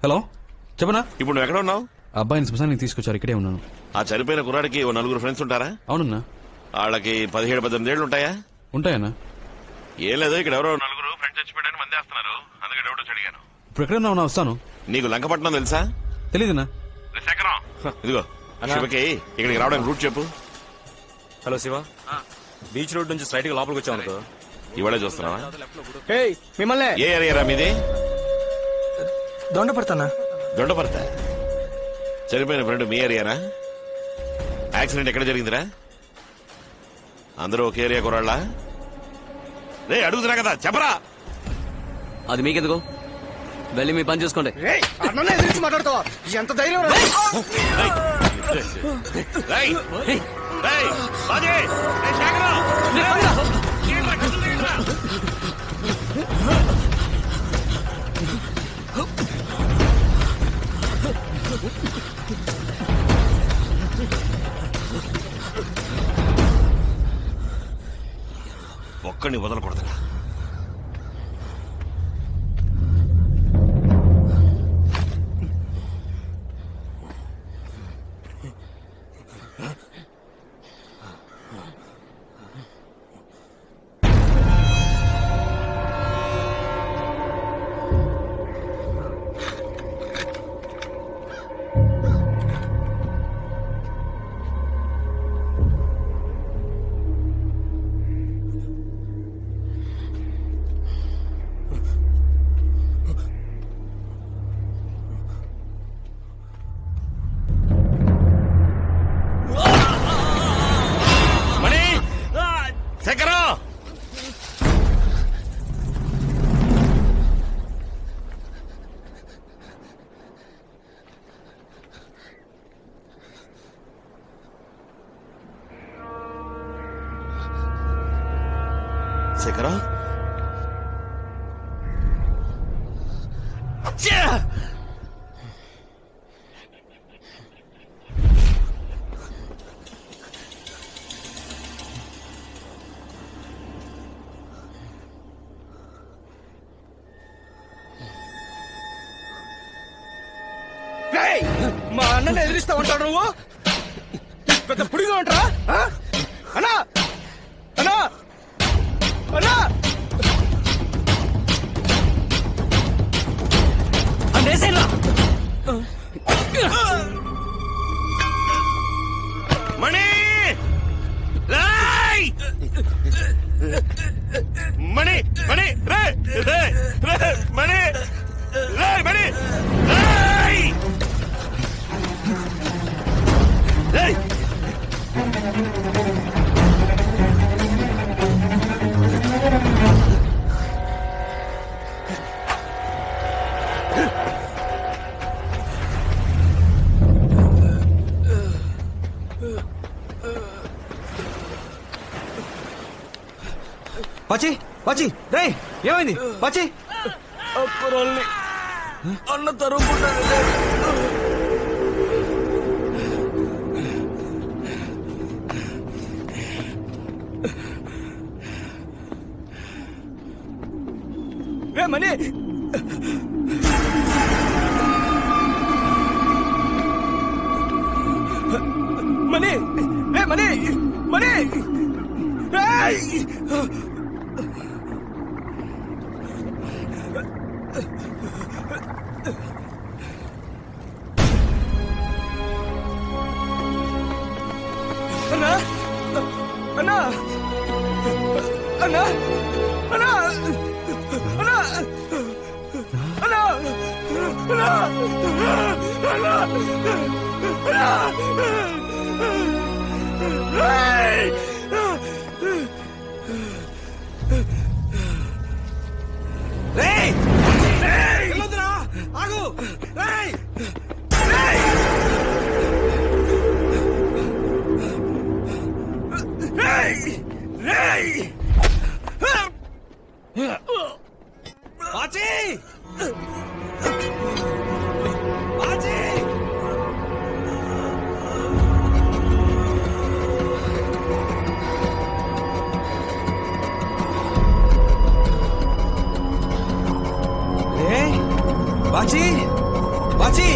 హలో చెప్పనా? ఇప్పుడు నువ్వు ఎక్కడ ఉన్నావు? అబ్బాయిని శ్మశానికి తీసుకొచ్చారు, ఇక్కడే ఉన్నాను. ఆ చనిపోయిన కుర్రాడికి ఓ 4 ఫ్రెండ్స్ ఉంటారా? అవునన్నా. వాళ్ళకి 17-18 ఏళ్ళు ఉంటాయా? ఉంటాయన్నా. ఏం లేదు, ఇక్కడ ఎవరో 4 ఫ్రెండ్స్ చచ్చిపోయాడని మంది వేస్తున్నారు, అందుకే డౌట్ వచ్చి అడిగాను. ఇప్పుడు ఎక్కడ ఉన్నావు? వస్తాను. నీకు లంకపట్నం తెలుసా? తెలీదన్నా. ఇదిగో శివకి ఇక్కడికి రావడానికి రూట్ చెప్పు. హలో శివ, బీచ్ రోడ్ నుంచి స్ట్రైట్ గా లోపలికి వచ్చావు అనుకో. ఇవాళే చూస్తున్నావా? మిమ్మల్ని. ఏ ఏరియా రా మీది? దొండపడతానా? దొండపడతా. చనిపోయిన ఫ్రెండ్ మీ ఏరియానా? యాక్సిడెంట్ ఎక్కడ జరిగిందిరా? అందరూ ఒక ఏరియా కురాళ్ళ? రే అడుగుతున్నా కదా, చెప్పరా. అది మీకెందుకు? వెళ్ళి మీ పని చూసుకోండి. మాట్లాడుతావా? ఎంత ధైర్యం! ఒక్కడిని వదలకూడదురా. శేఖరా, మా అన్నని ఎదిరిస్తా ఉంటాడు నువ్వు? పెద్ద పుడిగా ఉంటారా? అన్నా అన్నా అన్నా అందేసేనా? మణి రాయ్, మణి మణి రే రే రే మణి రే మణి రాయ్ రేయ్. పచ్చి పచ్చి రే, ఏమైంది పచ్చి? అన్న తరుముకుంటాను. మనీ మనీ మనీ మనీ అన్నా అన్నా అన్నా అన్నా అన్నా అన్నా అన్నా అన్నా ఆగు బాచీ బాచీ బాచీ బాచీ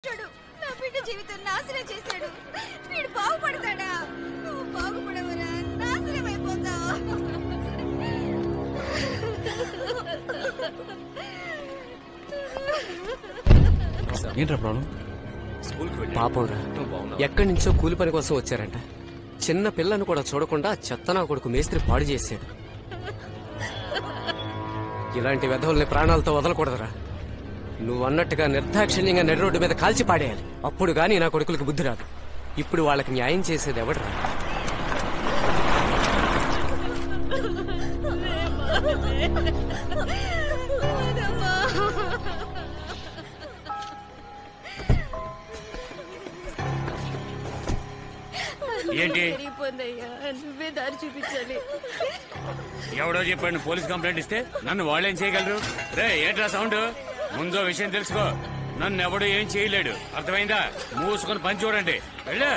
దుష్టుడు నా బిడ్డ జీవితం నాశనం చేశాడు. వీడు బాగుపడతాడా? నువ్వు బాగుపడవరా? నాశనం అయిపోతావు. ఏంట్రా ప్రాబ్లం? పాపంరా, ఎక్కడి నుంచో కూలి పని కోసం వచ్చారంట. చిన్న పిల్లను కూడా చూడకుండా చెత్తనా కొడుకు మేస్త్రి పాడు చేశాడు. ఇలాంటి వెధవుల్ని ప్రాణాలతో వదలకూడదురా. నువ్వు అన్నట్టుగా నిర్దాక్షిణ్యంగా నడి రోడ్డు మీద కాల్చి పాడేయాలి. అప్పుడు గాని నా కొడుకులకు బుద్ధి రాదు. ఇప్పుడు వాళ్ళకి న్యాయం చేసేది ఎవడరా? ఏంటి? నువ్వే దారి చూపించాలి. ఎవడో చెప్పండి పోలీస్ కంప్లైంట్ ఇస్తే నన్ను వాళ్ళేం చేయగలరు? రే ఏంట్రా సౌండ్? ముందో విషయం తెలుసుకో, నన్ను ఎవడు ఏం చేయలేడు. అర్థమైందా? మూసుకొని పని చూడండి. వెళ్ళు.